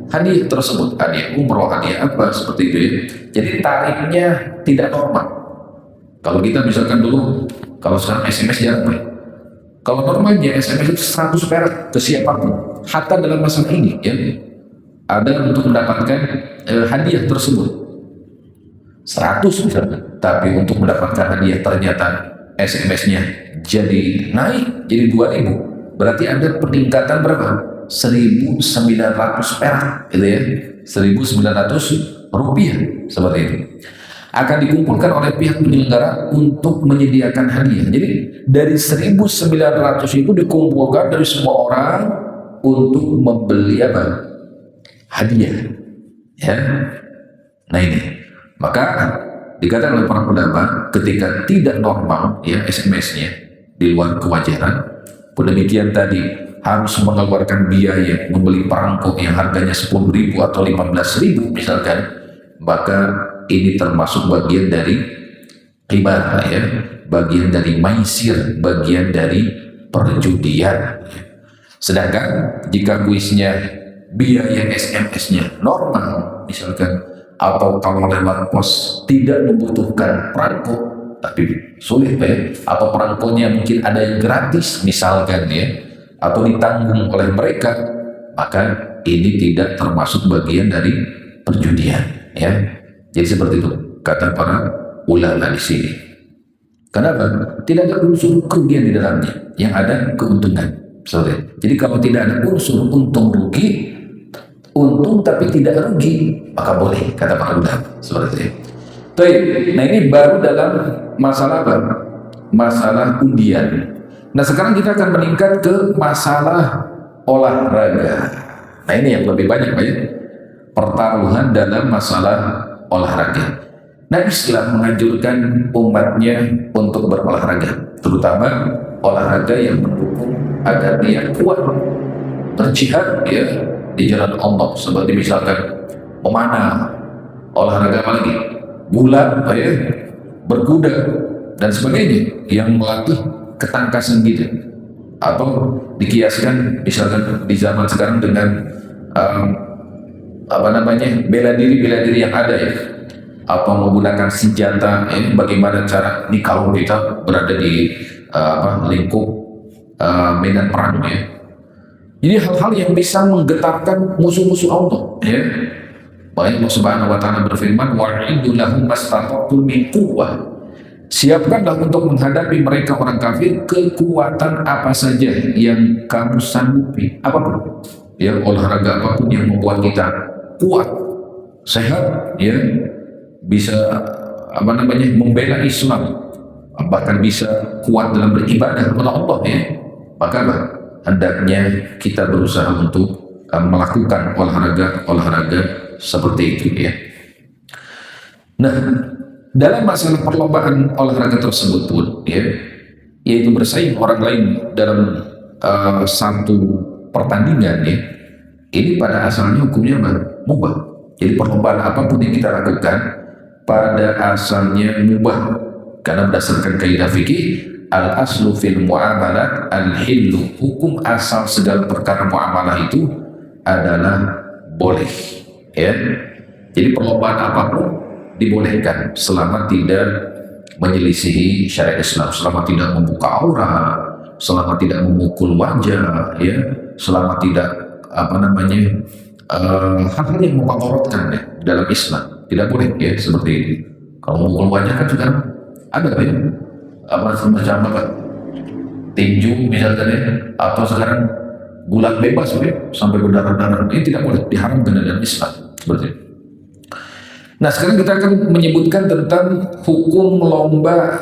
Hadiah tersebut, hadiah umroh, hadiah apa seperti itu, ya. Jadi tarifnya tidak normal. Kalau kita misalkan dulu, kalau sekarang SMS jarang, ya. Kalau normalnya SMS itu 100 perak ke siapapun, hatta dalam masalah ini, ya, ada untuk mendapatkan hadiah tersebut 100 misalkan, tapi untuk mendapatkan hadiah ternyata SMS-nya jadi naik jadi 2.000, berarti ada peningkatan berapa? 1.900 perak, gitu ya, 1.900 rupiah seperti itu. Akan dikumpulkan oleh pihak penyelenggara untuk menyediakan hadiah. Jadi dari 1.900 itu dikumpulkan dari semua orang untuk membeli apa? Hadiah, ya. Nah ini, maka dikatakan oleh para ulama ketika tidak normal ya SMS-nya di luar kewajaran, Pun demikian tadi harus mengeluarkan biaya membeli perangko yang harganya 10.000 atau 15.000 misalkan, maka ini termasuk bagian dari riba ya, bagian dari maisir, bagian dari perjudian. Sedangkan jika kuisnya biaya SMS-nya normal misalkan, atau kalau lewat pos tidak membutuhkan perangko tapi sulit ya, atau perangkonya mungkin ada yang gratis misalkan ya, atau ditanggung oleh mereka, maka ini tidak termasuk bagian dari perjudian ya. Jadi seperti itu kata para ulama di sini. Kenapa? Tidak ada unsur kerugian di dalamnya, yang ada keuntungan. Sorry. Jadi kalau tidak ada unsur untung rugi, untung tapi tidak rugi, maka boleh kata para ulama seperti itu. Nah ini baru dalam masalah apa? Masalah undian. Nah sekarang kita akan meningkat ke masalah olahraga. Nah ini yang lebih banyak Pak ya, pertaruhan dalam masalah olahraga. Nah Islam menganjurkan umatnya untuk berolahraga, terutama olahraga yang mendukung agar dia kuat berjihad ya di jalan Allah, seperti misalkan memanah, olahraga apa lagi, gulat ya, berkuda dan sebagainya yang melatih ketangkasan gitu, atau dikiaskan misalkan di zaman sekarang dengan bela diri yang ada ya, atau menggunakan senjata ya, bagaimana cara ini kalau kita berada di lingkup medan perang ya. Ini hal-hal yang bisa menggetarkan musuh-musuh Allah ya. Bahkan Allah Subhanahu wa taala berfirman, wa'iddu lahum mastata'tum min quwwah. Siapkanlah untuk menghadapi mereka orang kafir kekuatan apa saja yang kamu sanggupi, apapun ya, olahraga apapun yang membuat kita kuat, sehat ya, bisa membela Islam, bahkan bisa kuat dalam beribadah kepada Allah ya, maka hendaknya kita berusaha untuk melakukan olahraga seperti itu ya. Nah dalam masalah perlombaan olahraga tersebut pun ya, yaitu bersaing orang lain dalam satu pertandingan ya, ini pada asalnya hukumnya mubah. Jadi perlombaan apapun yang kita lakukan pada asalnya mubah, karena berdasarkan kaidah fikih al-aslu fil muamalat al-hillu, hukum asal segala perkara muamalah itu adalah boleh ya. Jadi perlombaan apapun dibolehkan selama tidak menyelisihi syariat Islam, selama tidak membuka aurat, selama tidak memukul wajah ya, selama tidak hal-hal yang memauratkan ya, dalam Islam tidak boleh ya seperti ini. Kalau memukul wajah kan juga ada ya, semacam tinju misalkan ya, atau sekarang gulat bebas ya, sampai berdarah-darah, ini tidak boleh, diharamkan dalam Islam seperti itu. Nah sekarang kita akan menyebutkan tentang hukum lomba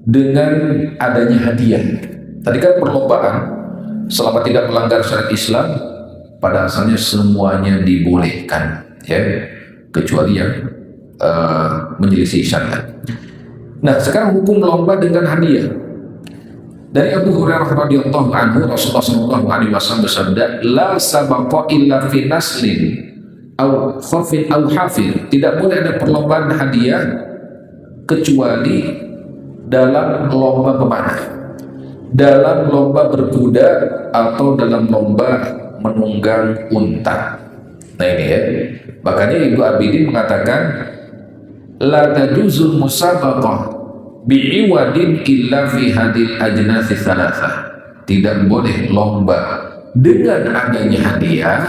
dengan adanya hadiah. Tadi kan perlombaan selama tidak melanggar syariat Islam pada asalnya semuanya dibolehkan ya, kecuali yang menyelisih syariat. Nah sekarang hukum lomba dengan hadiah. Dari Abu Hurairah radhiyallahu anhu, Rasulullah sallallahu alaihi wasallam bersabda, la sabaqa illa fi naslin aw khafin aw hafir. Tidak boleh ada perlombaan hadiah kecuali dalam lomba pemanah, dalam lomba berkuda, atau dalam lomba menunggang unta. Nah ini ya, makanya Ibu Abidin mengatakan la tajuzul musabaqah bi'iwadin illa fi hadil ajnasi thalatha. Tidak boleh lomba dengan adanya hadiah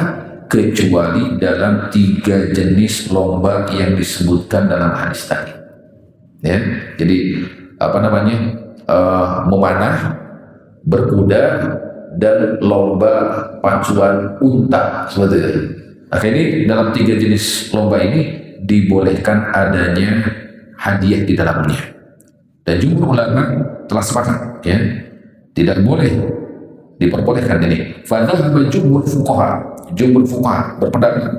kecuali dalam 3 jenis lomba yang disebutkan dalam hadis tadi ya. Jadi memanah, berkuda, dan lomba pacuan unta seperti itu. Nah ini dalam 3 jenis lomba ini dibolehkan adanya hadiah di dalamnya, dan jumhur ulama telah sepakat ya, tidak boleh, diperbolehkan ini. Fadhahaba jumhur fuqaha berpendapat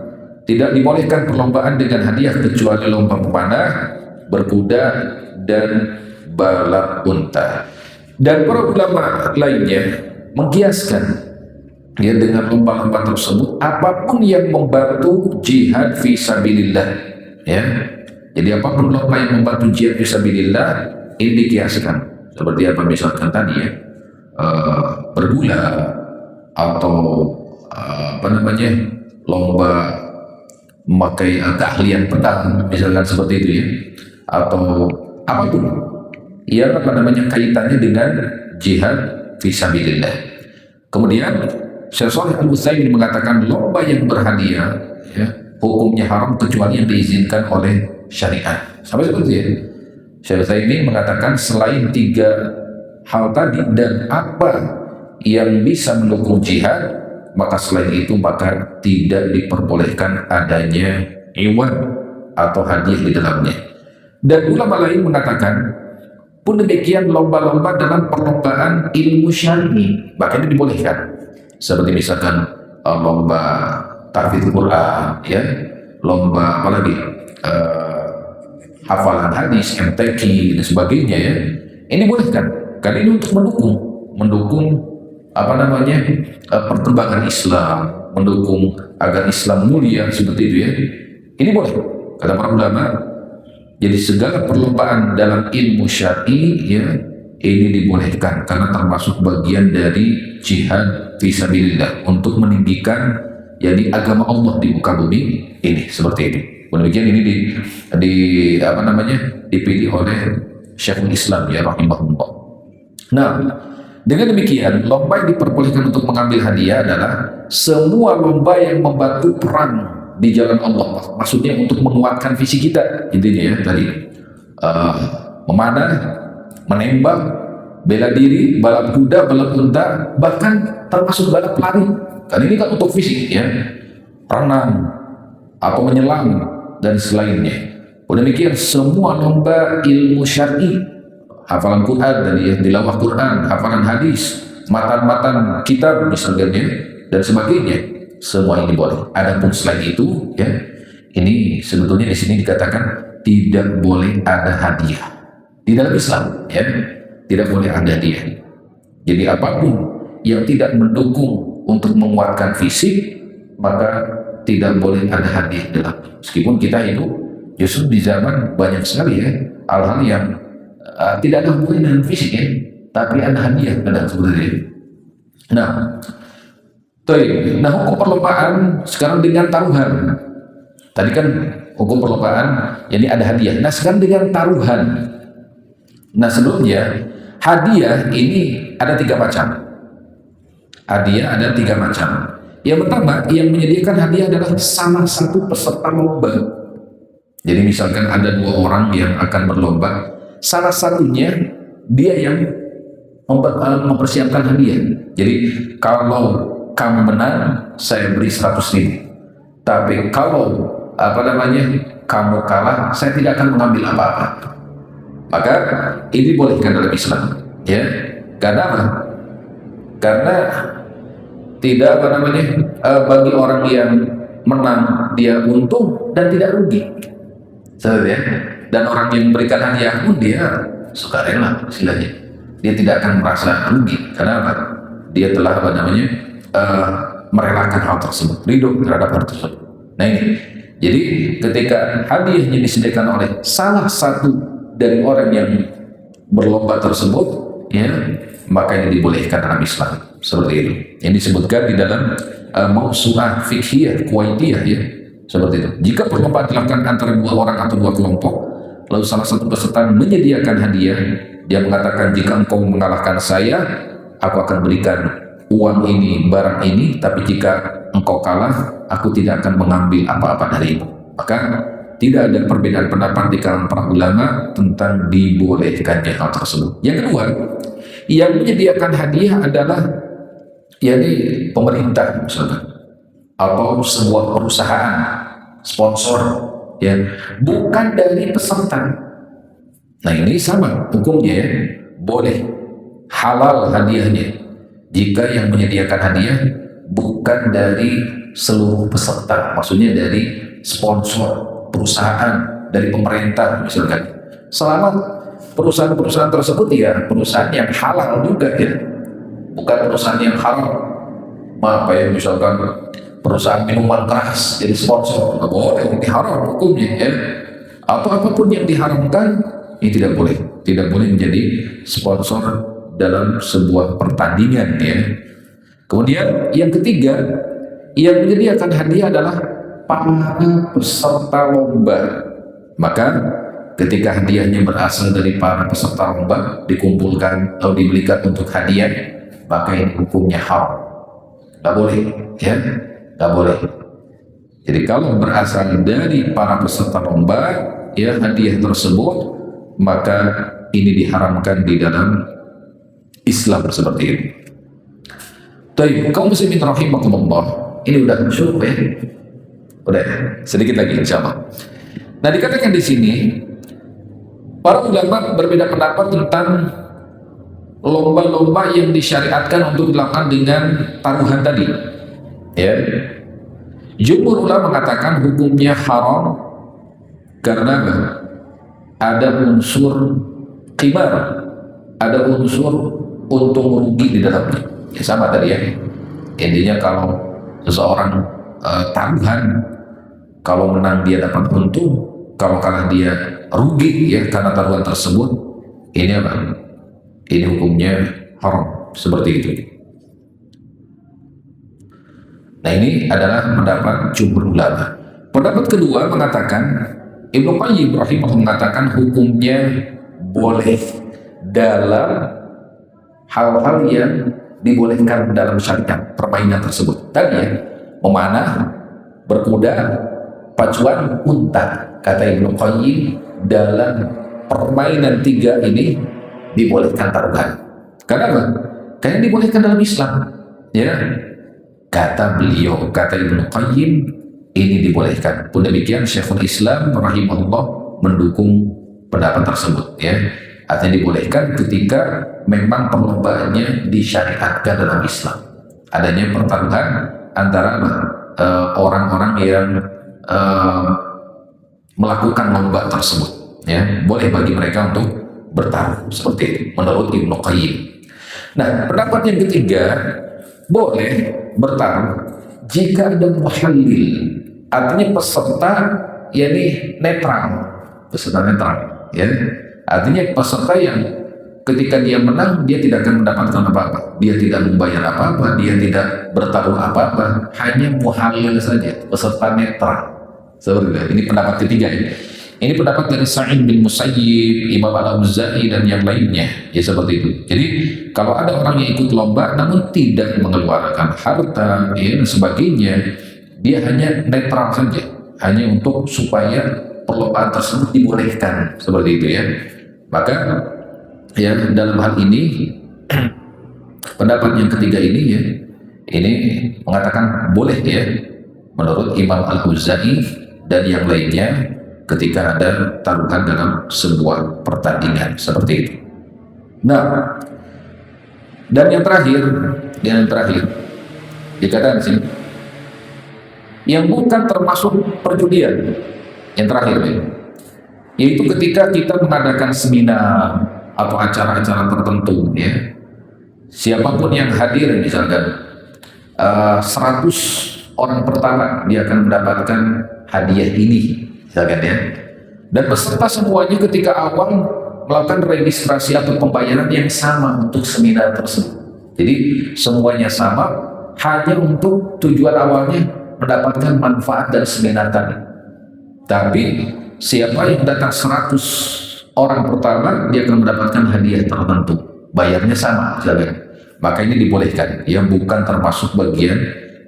tidak dibolehkan perlombaan dengan hadiah kecuali lomba memanah, berkuda, dan balap unta. Dan para ulama lainnya mengkiaskan ya dengan lomba-lomba tersebut apapun yang membantu jihad fisabilillah, ya. Jadi apapun lomba yang membantu jihad fisabilillah ini dikiaskan seperti apa misalkan tadi ya, bergula atau apa namanya, lomba memakai keahlian pedang misalkan seperti itu ya, atau apapun yang apa namanya kaitannya dengan jihad fisabilillah. Kemudian Syekh Shalih Al-Utsaimin mengatakan lomba yang berhadiah ya, hukumnya haram kecuali yang diizinkan oleh syariat. Sampai seperti itu ya. Syekh Utsaimin mengatakan selain 3 hal tadi dan apa yang bisa mendukung jihad, maka selain itu maka tidak diperbolehkan adanya iwan atau hadiah di dalamnya. Dan ulama lain mengatakan pun demikian lomba-lomba dalam perlombaan ilmu syar'i bahkan itu dibolehkan, seperti misalkan lomba tahfidz Quran ya, lomba apalagi hafalan hadis, MTQ dan sebagainya ya, ini bolehkan karena ini untuk mendukung apa namanya perkembangan Islam, mendukung agar Islam mulia seperti itu ya. Ini boleh kata para ulama. Jadi segala perlombaan dalam ilmu syar'i ya ini dibolehkan karena termasuk bagian dari jihad fisabilillah untuk meninggikan jadi agama Allah di muka bumi ini, seperti ini. Demikian ini apa namanya dipilih oleh Syekhul Islam ya rahimahullah. Nah, dengan demikian, lomba yang diperbolehkan untuk mengambil hadiah adalah semua lomba yang membantu perang di jalan Allah. Maksudnya untuk menguatkan visi kita, intinya ya tadi. Memanah, menembak, bela diri, balap kuda, balap unta, bahkan termasuk balap lari. Kan ini kan untuk fisik ya. Renang, atau menyelam, dan selainnya. Demikian semua lomba ilmu syar'i, hafalan Quran dan tilawah Quran, hafalan hadis, matan-matan kitab misalnya dan sebagainya, semua ini boleh. Adapun selain itu ya, ini sebetulnya di sini dikatakan tidak boleh ada hadiah di dalam Islam ya, tidak boleh ada hadiah. Jadi apapun yang tidak mendukung untuk menguatkan fisik maka tidak boleh ada hadiah dalam. Meskipun kita itu justru di zaman banyak sekali ya hal-hal yang tidak ada hubungan dengan fisik ya, tapi ada hadiah ada seperti itu. Nah, hukum perlombaan sekarang dengan taruhan. Tadi kan hukum perlombaan, jadi ada hadiah. Nah, sekarang dengan taruhan. Nah, sebelumnya hadiah ini ada 3 macam. Hadiah ada 3 macam. Yang pertama, yang menyediakan hadiah adalah salah satu peserta lomba. Jadi misalkan ada 2 orang yang akan berlomba, salah satunya dia yang mempersiapkan hadiah. Jadi kalau kamu menang, saya beri 100.000. Tapi kalau apa namanya kamu kalah, saya tidak akan mengambil apa-apa. Maka ini bolehkan dalam Islam, ya. Karena apa? Karena tidak apa namanya bagi orang yang menang dia untung dan tidak rugi, ya. Dan orang yang memberikan hadiah pun dia sukarela istilahnya, dia tidak akan merasa rugi. Karena apa? Dia telah apa namanya merelakan hal tersebut, ridho terhadap hal tersebut. Nah ini, jadi ketika hadiahnya disediakan oleh salah satu dari orang yang berlomba tersebut, ya, maka ini dibolehkan dalam Islam seperti itu. Yang disebutkan di dalam Mausu'ah Fiqhiyah Kuwaitiyah ya, seperti itu. Jika perlombaan dilakukan antara 2 orang atau 2 kelompok, lalu salah satu peserta menyediakan hadiah, dia mengatakan jika engkau mengalahkan saya, aku akan berikan uang ini, barang ini, tapi jika engkau kalah, aku tidak akan mengambil apa-apa darimu. Maka tidak ada perbedaan pendapat di kalangan para ulama tentang dibolehkannya hal tersebut. Yang kedua, yang menyediakan hadiah adalah yakni pemerintah misalkan, atau sebuah perusahaan sponsor ya, bukan dari peserta. Nah ini sama hukumnya ya, boleh halal hadiahnya jika yang menyediakan hadiah bukan dari seluruh peserta, maksudnya dari sponsor perusahaan, dari pemerintah misalkan. Selama perusahaan-perusahaan tersebut ya perusahaan yang halal juga ya, bukan perusahaan yang haram. Apa ya, misalkan perusahaan minuman keras jadi sponsor, nggak boleh, ini haram hukumnya ya. Atau apapun yang diharamkan, ini tidak boleh menjadi sponsor dalam sebuah pertandingan ya. Kemudian yang ketiga, yang menyediakan hadiah adalah para peserta lomba. Maka ketika hadiahnya berasal dari para peserta lomba, dikumpulkan atau dibelikan untuk hadiah, maka ini hukumnya haram. Nggak boleh ya, nggak boleh. Jadi kalau berasal dari para peserta lomba ya hadiah tersebut, maka ini diharamkan di dalam Islam seperti ini. Baik, kaum muslimin rahimakumullah, ini udah cukup ya, udah sedikit lagi insyaallah. Nah, dikatakan di sini para ulama berbeda pendapat tentang lomba-lomba yang disyariatkan untuk dilakukan dengan taruhan tadi ya. Jumhur ulama mengatakan hukumnya haram karena ada unsur qimar, ada unsur untung rugi di dalamnya ya. Sama tadi ya, intinya kalau seseorang taruhan, kalau menang dia dapat untung, kalau kalah dia rugi ya karena taruhan tersebut, ini apa? Ini hukumnya haram seperti itu. Nah, ini adalah pendapat jumhur ulama. Pendapat kedua mengatakan, Ibnu Qayyim rahimahullah mengatakan hukumnya boleh dalam hal-hal yang dibolehkan dalam syariat permainan tersebut. Tadi ya, memanah, berkuda, pacuan unta. Kata Ibnu Qayyim, dalam permainan tiga ini dibolehkan taruhan. Kenapa? Karena dibolehkan dalam Islam ya. Kata beliau, kata Ibnu Qayyim, ini dibolehkan. Pun demikian Syekhul Islam rahimahullah mendukung pendapat tersebut ya. Artinya dibolehkan ketika memang perlombaannya disyariatkan dalam Islam. Adanya pertaruhan antara orang-orang yang melakukan lomba tersebut ya. Boleh bagi mereka untuk bertaruh seperti itu menurut Ibnu Qayyim. Nah, pendapat yang ketiga, boleh bertaruh jika ada muhallil, artinya peserta yakni netral, peserta netral ya. Artinya peserta yang ketika dia menang dia tidak akan mendapatkan apa-apa, dia tidak membayar apa-apa, dia tidak bertaruh apa-apa, hanya muhallil saja, peserta netral. Seperti itu. Ini pendapat ketiga ini. Ini pendapat dari Sa'id bin Musayyib, Imam Al-Auza'i dan yang lainnya ya, seperti itu. Jadi kalau ada orang yang ikut lomba namun tidak mengeluarkan harta ya, dan sebagainya, dia hanya netral saja, hanya untuk supaya perlombaan tersebut dibolehkan seperti itu ya. Maka ya dalam hal ini pendapat yang ketiga ini ya, ini mengatakan boleh ya menurut Imam Al-Auza'i dan yang lainnya ketika ada taruhan dalam sebuah pertandingan seperti itu. Nah, dan yang terakhir dikatakan di sini, yang bukan termasuk perjudian, yang terakhir yaitu ketika kita mengadakan seminar atau acara-acara tertentu ya, siapapun yang hadir misalkan 100 orang pertama dia akan mendapatkan hadiah ini misalkan ya, dan peserta semuanya ketika awal melakukan registrasi atau pembayaran yang sama untuk seminar tersebut. Jadi semuanya sama, hanya untuk tujuan awalnya mendapatkan manfaat dari seminar tadi. Tapi siapa yang datang 100 orang pertama dia akan mendapatkan hadiah tertentu, bayarnya sama misalkan. Maka ini dibolehkan, yang bukan termasuk bagian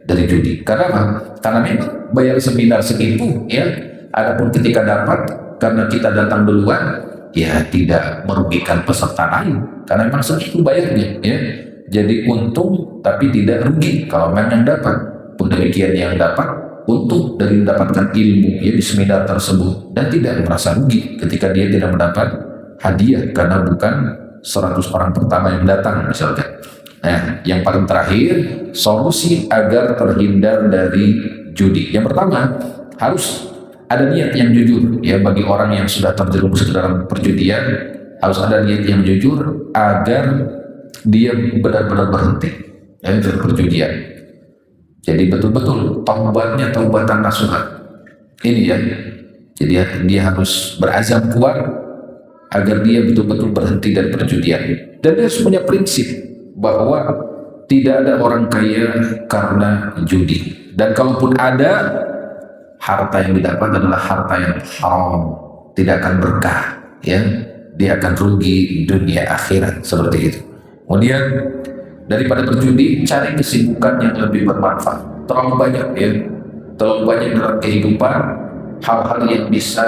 dari judi. Karena memang bayar seminar segitu ya. Adapun ketika dapat karena kita datang duluan ya tidak merugikan peserta lain karena memang segitu bayarnya ya. Jadi untung tapi tidak rugi kalau memang yang dapat. Pun demikian yang dapat untung dari mendapatkan ilmu ya di seminar tersebut dan tidak merasa rugi ketika dia tidak mendapat hadiah karena bukan 100 orang pertama yang datang misalkan. Nah, yang paling terakhir solusi agar terhindar dari judi. Yang pertama harus ada niat yang jujur ya, bagi orang yang sudah terjerumus ke dalam perjudian harus ada niat yang jujur agar dia benar-benar berhenti dari perjudian. Jadi betul-betul taubatnya taubatan nasuha. Ini ya. Jadi dia harus berazam kuat agar dia betul-betul berhenti dari perjudian. Dan dia harus punya prinsip bahwa tidak ada orang kaya karena judi. Dan kalaupun ada, harta yang didapat adalah harta yang haram, tidak akan berkah, ya. Dia akan rugi dunia akhirat, seperti itu. Kemudian daripada berjudi, cari kesibukan yang lebih bermanfaat. Terlalu banyak, ya, terlalu banyak dalam kehidupan hal-hal yang bisa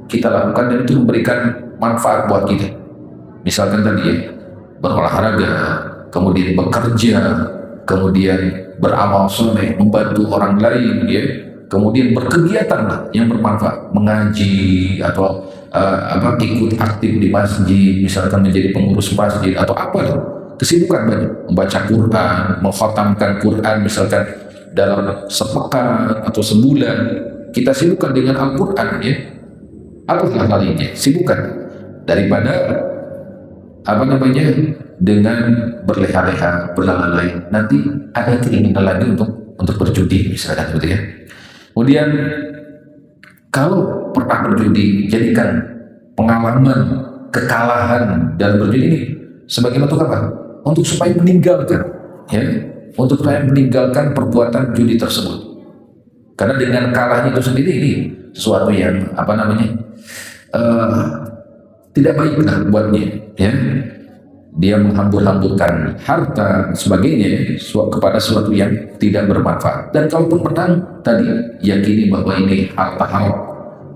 kita lakukan dan itu memberikan manfaat buat kita. Misalkan tadi ya, berolahraga, kemudian bekerja, kemudian beramal soleh, membantu orang lain, ya, kemudian berkegiatan yang bermanfaat, mengaji atau ikut aktif di masjid, misalkan menjadi pengurus masjid atau apa, kesibukan banyak, membaca Quran, mengkhatamkan Quran, misalkan dalam sepekan atau sebulan kita sibukkan dengan Al-Quran, ya, atau hal-hal lainnya, sibukkan daripada dengan berleha-leha, berlalai, nanti ada keinginan lagi untuk berjudi, misalkan gitu ya. Kemudian kalau pernah berjudi, jadikan pengalaman kekalahan dalam berjudi ini sebagai bentuk apa? Untuk supaya meninggalkan, ya, untuk supaya meninggalkan perbuatan judi tersebut. Karena dengan kalahnya itu sendiri ini sesuatu yang tidak baik lah buatnya, ya. Dia menghambur-hamburkan harta sebagainya kepada sesuatu yang tidak bermanfaat. Dan kalaupun menang tadi, yakini bahwa ini harta haram,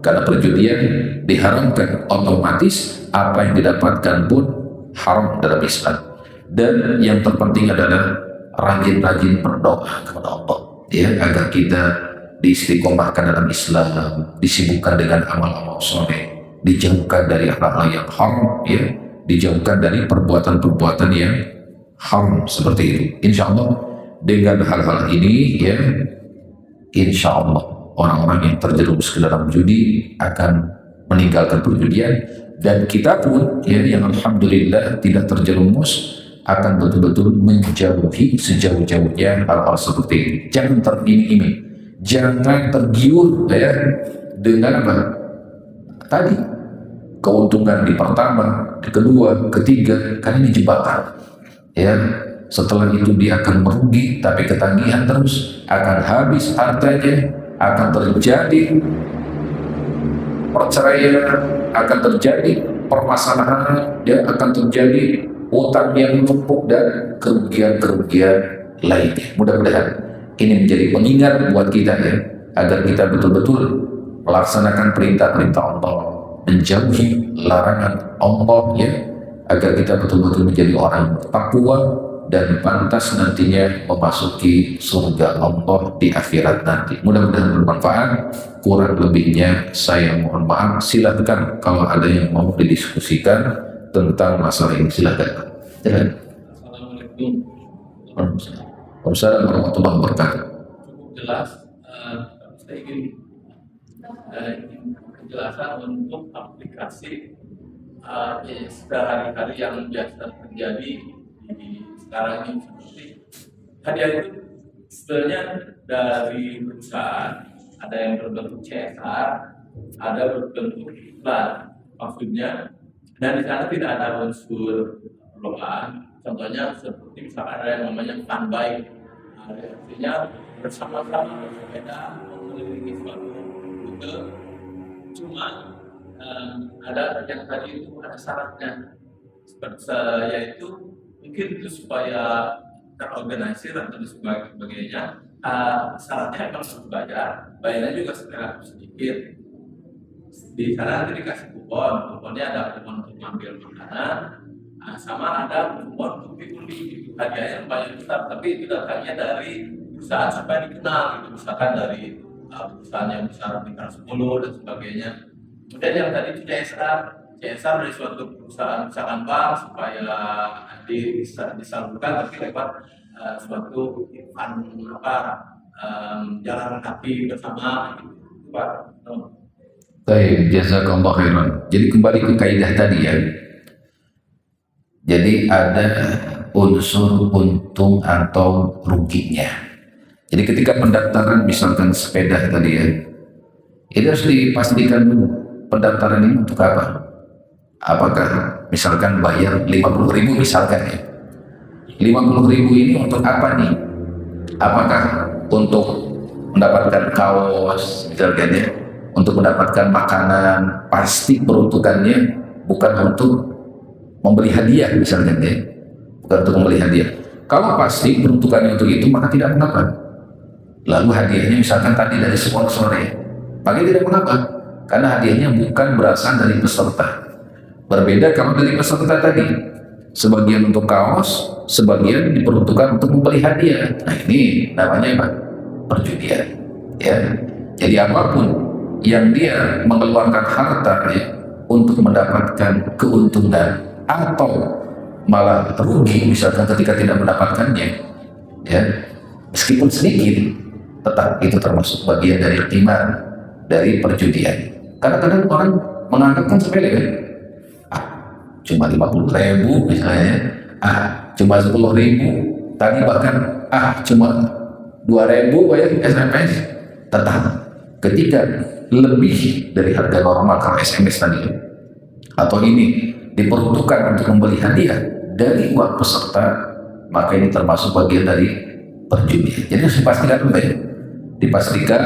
karena perjudian diharamkan, otomatis apa yang didapatkan pun haram dalam Islam. Dan yang terpenting adalah rajin-rajin berdoa kepada Allah, ya, agar kita diistiqomahkan dalam Islam, disibukkan dengan amal-amal soleh, dijauhkan dari hal-hal yang haram, ya, dijauhkan dari perbuatan-perbuatan yang haram seperti itu. Insya Allah dengan hal-hal ini, ya, insya Allah orang-orang yang terjerumus ke dalam judi akan meninggalkan perjudian, dan kita pun, ya, yang alhamdulillah tidak terjerumus akan betul-betul menjauhi sejauh-jauhnya hal-hal seperti ini. Jangan teriming-iming, jangan tergiur, ya, dengan apa tadi, keuntungan di pertama, di kedua, ketiga, kan ini jebakan, ya. Setelah itu dia akan merugi, tapi ketagihan terus, akan habis hartanya, akan terjadi perceraian, akan terjadi permasalahan, dia akan terjadi utang yang menumpuk dan kerugian-kerugian lainnya. Mudah-mudahan ini menjadi pengingat buat kita, ya, agar kita betul-betul melaksanakan perintah-perintah Allah, menjauhi larangan Allah, ya, agar kita betul-betul menjadi orang bertakwa dan pantas nantinya memasuki surga Allah di akhirat nanti. Mudah-mudahan bermanfaat. Kurang lebihnya saya mohon maaf. Silakan kalau ada yang mau didiskusikan tentang masalah ini, silakan. Assalamualaikum. Waalaikumsalam warahmatullahi wabarakatuh. Cukup jelas. Saya ingin kejelasan untuk aplikasi sehari-hari yang biasa terjadi di sekarang ini, seperti hadiah itu sebenarnya dari perusahaan, ada yang berbentuk CSR, ada berbentuk iklan maksudnya, dan di sana tidak ada unsur perlombaan. Contohnya seperti misalkan ada yang namanya fun bike, artinya bersama-sama bersepeda mengelilingi suatu rute. Cuma ada yang tadi itu ada syaratnya, seperti yaitu mungkin itu supaya terorganisir atau sebagainya. Syaratnya memang harus bayarnya juga sedikit. Di sana nanti dikasih kuponnya ada kupon untuk ngambil makanan, sama ada kupon untuk dibeli. Hadiahnya lumayan besar, tapi itu datangnya dari perusahaan supaya dikenal, gitu. Misalkan dari perusahaan yang besar tingkat 10 dan sebagainya. Kemudian yang tadi itu CSR dari suatu perusahaan, misalkan bank, supaya bisa disalurkan tapi lewat suatu event jalan kaki bersama, gitu, Pak. Baik, jazakallah khairan. Jadi kembali ke kaidah tadi, ya. Jadi ada unsur untung atau ruginya. Jadi ketika pendaftaran misalkan sepeda tadi ya, itu harus dipastikan dulu pendaftaran ini untuk apa. Apakah misalkan bayar 50.000 misalkan ya, 50.000 ini untuk apa nih? Apakah untuk mendapatkan kaos misalkan ya, untuk mendapatkan makanan? Pasti peruntukannya bukan untuk membeli hadiah misalkan ya, bukan untuk membeli hadiah. Kalau pasti peruntukannya untuk itu, maka tidak mengapa. Lalu hadiahnya misalkan tadi dari sponsor ya, maka tidak mengapa, karena hadiahnya bukan berasal dari peserta. Berbeda kalau dari peserta tadi, sebagian untuk kaos, sebagian diperuntukkan untuk membeli hadiah. Nah ini namanya apa? Perjudian. Ya, jadi apapun yang dia mengeluarkan harta ya, untuk mendapatkan keuntungan atau malah rugi misalkan ketika tidak mendapatkannya, ya meskipun sedikit, tetap itu termasuk bagian dari timar, dari perjudian. Kadang-kadang orang menganggapkan sepele kan, cuma 50.000 misalnya, cuma 10.000, tadi bahkan cuma 2.000 bayar SMS. Tetap ketika lebih dari harga normal kalau SMS tadi, atau ini diperuntukkan untuk membeli hadiah dari uang peserta, maka ini termasuk bagian dari perjudian. Jadi harus dipastikan dulu ya, dipastikan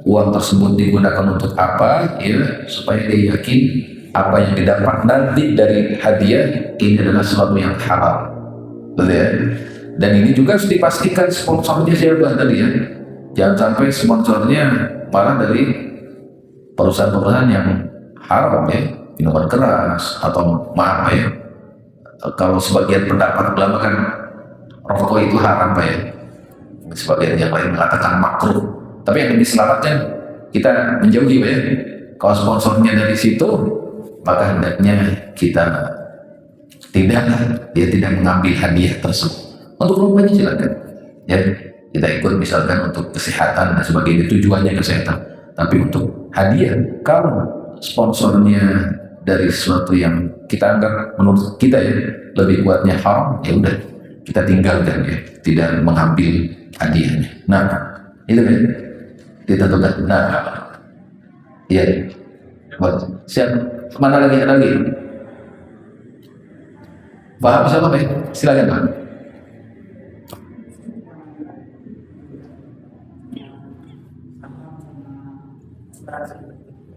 uang tersebut digunakan untuk apa ya, supaya dia yakin apa yang didapat nanti dari hadiah ini adalah sesuatu yang halal, betul ya? Dan ini juga harus dipastikan sponsornya siapa tadi ya, jangan sampai sponsornya malah dari perusahaan-perusahaan yang haram ya, minuman keras atau maaf ya, kalau sebagian pendapat ulama kan rokok itu haram Pak ya, sebagian yang lain mengatakan makruh, tapi yang diselamatkan kita menjauhi Pak ya. Kalau sponsornya dari situ, maka hendaknya kita tidak mengambil hadiah tersebut. Untuk lombanya silakan ya, kita ikut misalkan untuk kesehatan dan sebagainya, tujuannya kesehatan. Tapi untuk hadiah, kalau sponsornya dari sesuatu yang kita anggap menurut kita ya lebih kuatnya haram, ya udah kita tinggalkan ya, tidak mengambil hadiahnya. Nah itu kan ditentukan. Nah ya, buat siap, mana lagi paham siapa Pak? Silakan Pak.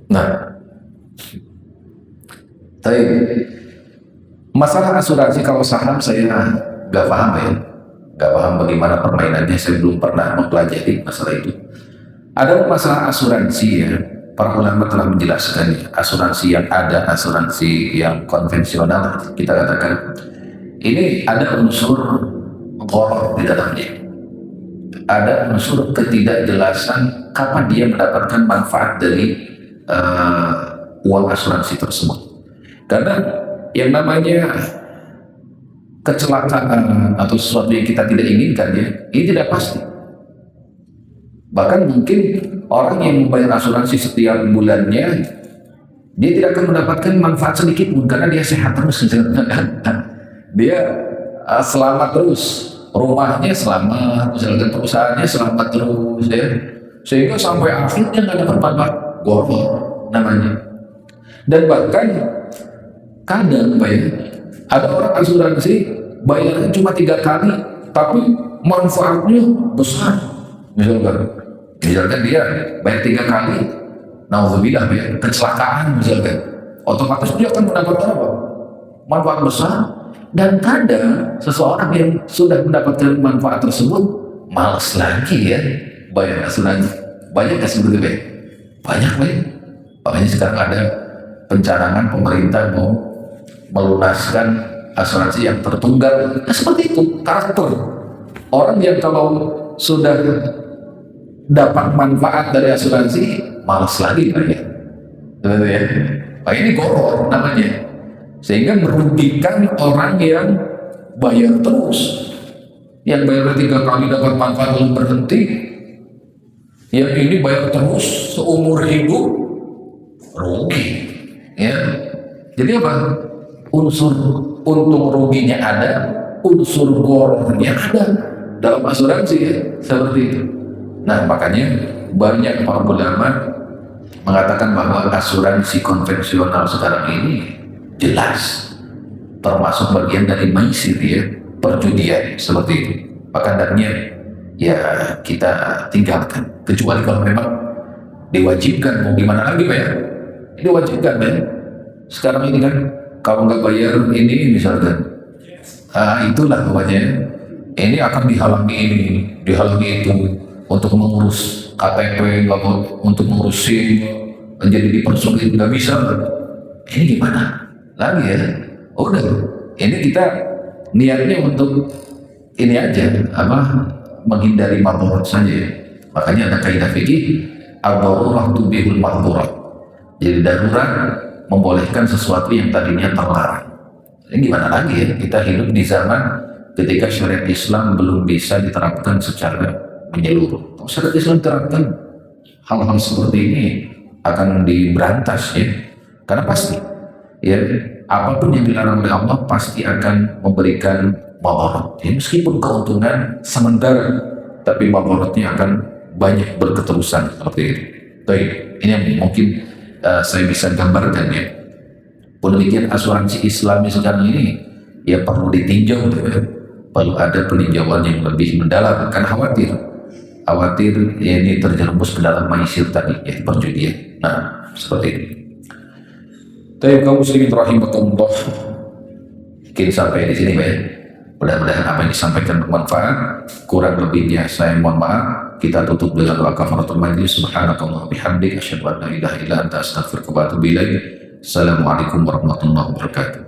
Nah, tapi masalah asuransi kalau saham saya nggak paham ya, nggak paham bagaimana permainannya, saya belum pernah mempelajari masalah itu. Ada masalah asuransi ya, para ulama telah menjelaskannya. Asuransi yang ada, asuransi yang konvensional, kita katakan ini ada unsur gharar di dalamnya, ada unsur ketidakjelasan kapan dia mendapatkan manfaat dari uang asuransi tersebut. Karena yang namanya kecelakaan atau sesuatu yang kita tidak inginkan ya, ini tidak pasti. Bahkan mungkin orang yang membayar asuransi setiap bulannya, dia tidak akan mendapatkan manfaat sedikit pun karena dia sehat terus. Dia selamat terus, rumahnya selamat, misalkan perusahaannya selamat terus ya, sehingga sampai akhirnya nggak dapat manfaat, gharar namanya. Dan bahkan kadang Pak ya, ada orang asuransi bayarnya cuma 3 kali tapi manfaatnya besar. Misalkan dia bayar 3 kali, nauzubillah ya, kecelakaan misalkan, otomatis dia akan mendapatkan apa? Manfaat besar. Dan kadang seseorang yang sudah mendapatkan manfaat tersebut malas lagi ya bayar asuransi. Banyak kan sebetulnya? Banyak Pak. Makanya sekarang ada pencanangan pemerintah mau melunaskan asuransi yang tertunggal. Nah, seperti itu karakter orang yang kalau sudah dapat manfaat dari asuransi malas lagi Pak ya. Betul ya? Pak, ini gharar namanya. Sehingga merugikan orang yang bayar terus, yang bayar 3 kali dapat manfaat lalu berhenti, yang ini bayar terus seumur hidup, rugi ya. Jadi apa? Unsur untung ruginya ada, unsur gorornya ada dalam asuransi ya, seperti itu. Nah makanya banyak para ulama mengatakan bahwa asuransi konvensional sekarang ini jelas termasuk bagian dari maisir ya, perjudian seperti itu. Maka hendaknya ya kita tinggalkan, kecuali kalau memang diwajibkan. Mau gimana lagi Pak ya? Ini diwajibkan ya. Sekarang ini kan kalau nggak bayar ini misalkan, itulah pokoknya ini akan dihalangi ini, dihalangi itu untuk mengurus KTP, untuk mengurus SIM, menjadi dipersulit, nggak bisa. Ini gimana lagi ya? Udah, ini kita niatnya untuk ini aja, menghindari madharat saja. Makanya ada kaidah fikih, ad-darurah tubihul mahdhurat. Jadi darurat membolehkan sesuatu yang tadinya terlarang. Ini gimana lagi ya? Kita hidup di zaman ketika syariat Islam belum bisa diterapkan secara menyeluruh. Kalau syariat Islam diterapkan, hal-hal seperti ini akan diberantas ya. Karena pasti ya, apapun yang dilarang oleh Allah pasti akan memberikan madharat. Ya, meskipun keuntungan sementara, tapi madharatnya akan banyak berketerusan seperti itu. Baik, ini yang mungkin saya bisa gambarkan ya. Pun demikian asuransi Islami sekarang ini ya perlu ditinjau ya. Perlu ada peninjauan yang lebih mendalam, karena khawatir ya ini terjerumus ke dalam maisir tadi ya, perjudian. Nah seperti itu. Tapi kaum muslimin rahimakumullah, mungkin sampai di sini ya. Mudah-mudahan apa yang disampaikan bermanfaat. Kurang lebihnya saya mohon maaf. Kita tutup dengan doa kafaratul majlis. Subhanakallah bihamdik, asyhadu an la ilaha illa anta, astaghfiruka wa atubu ilaik. Assalamualaikum warahmatullahi wabarakatuh.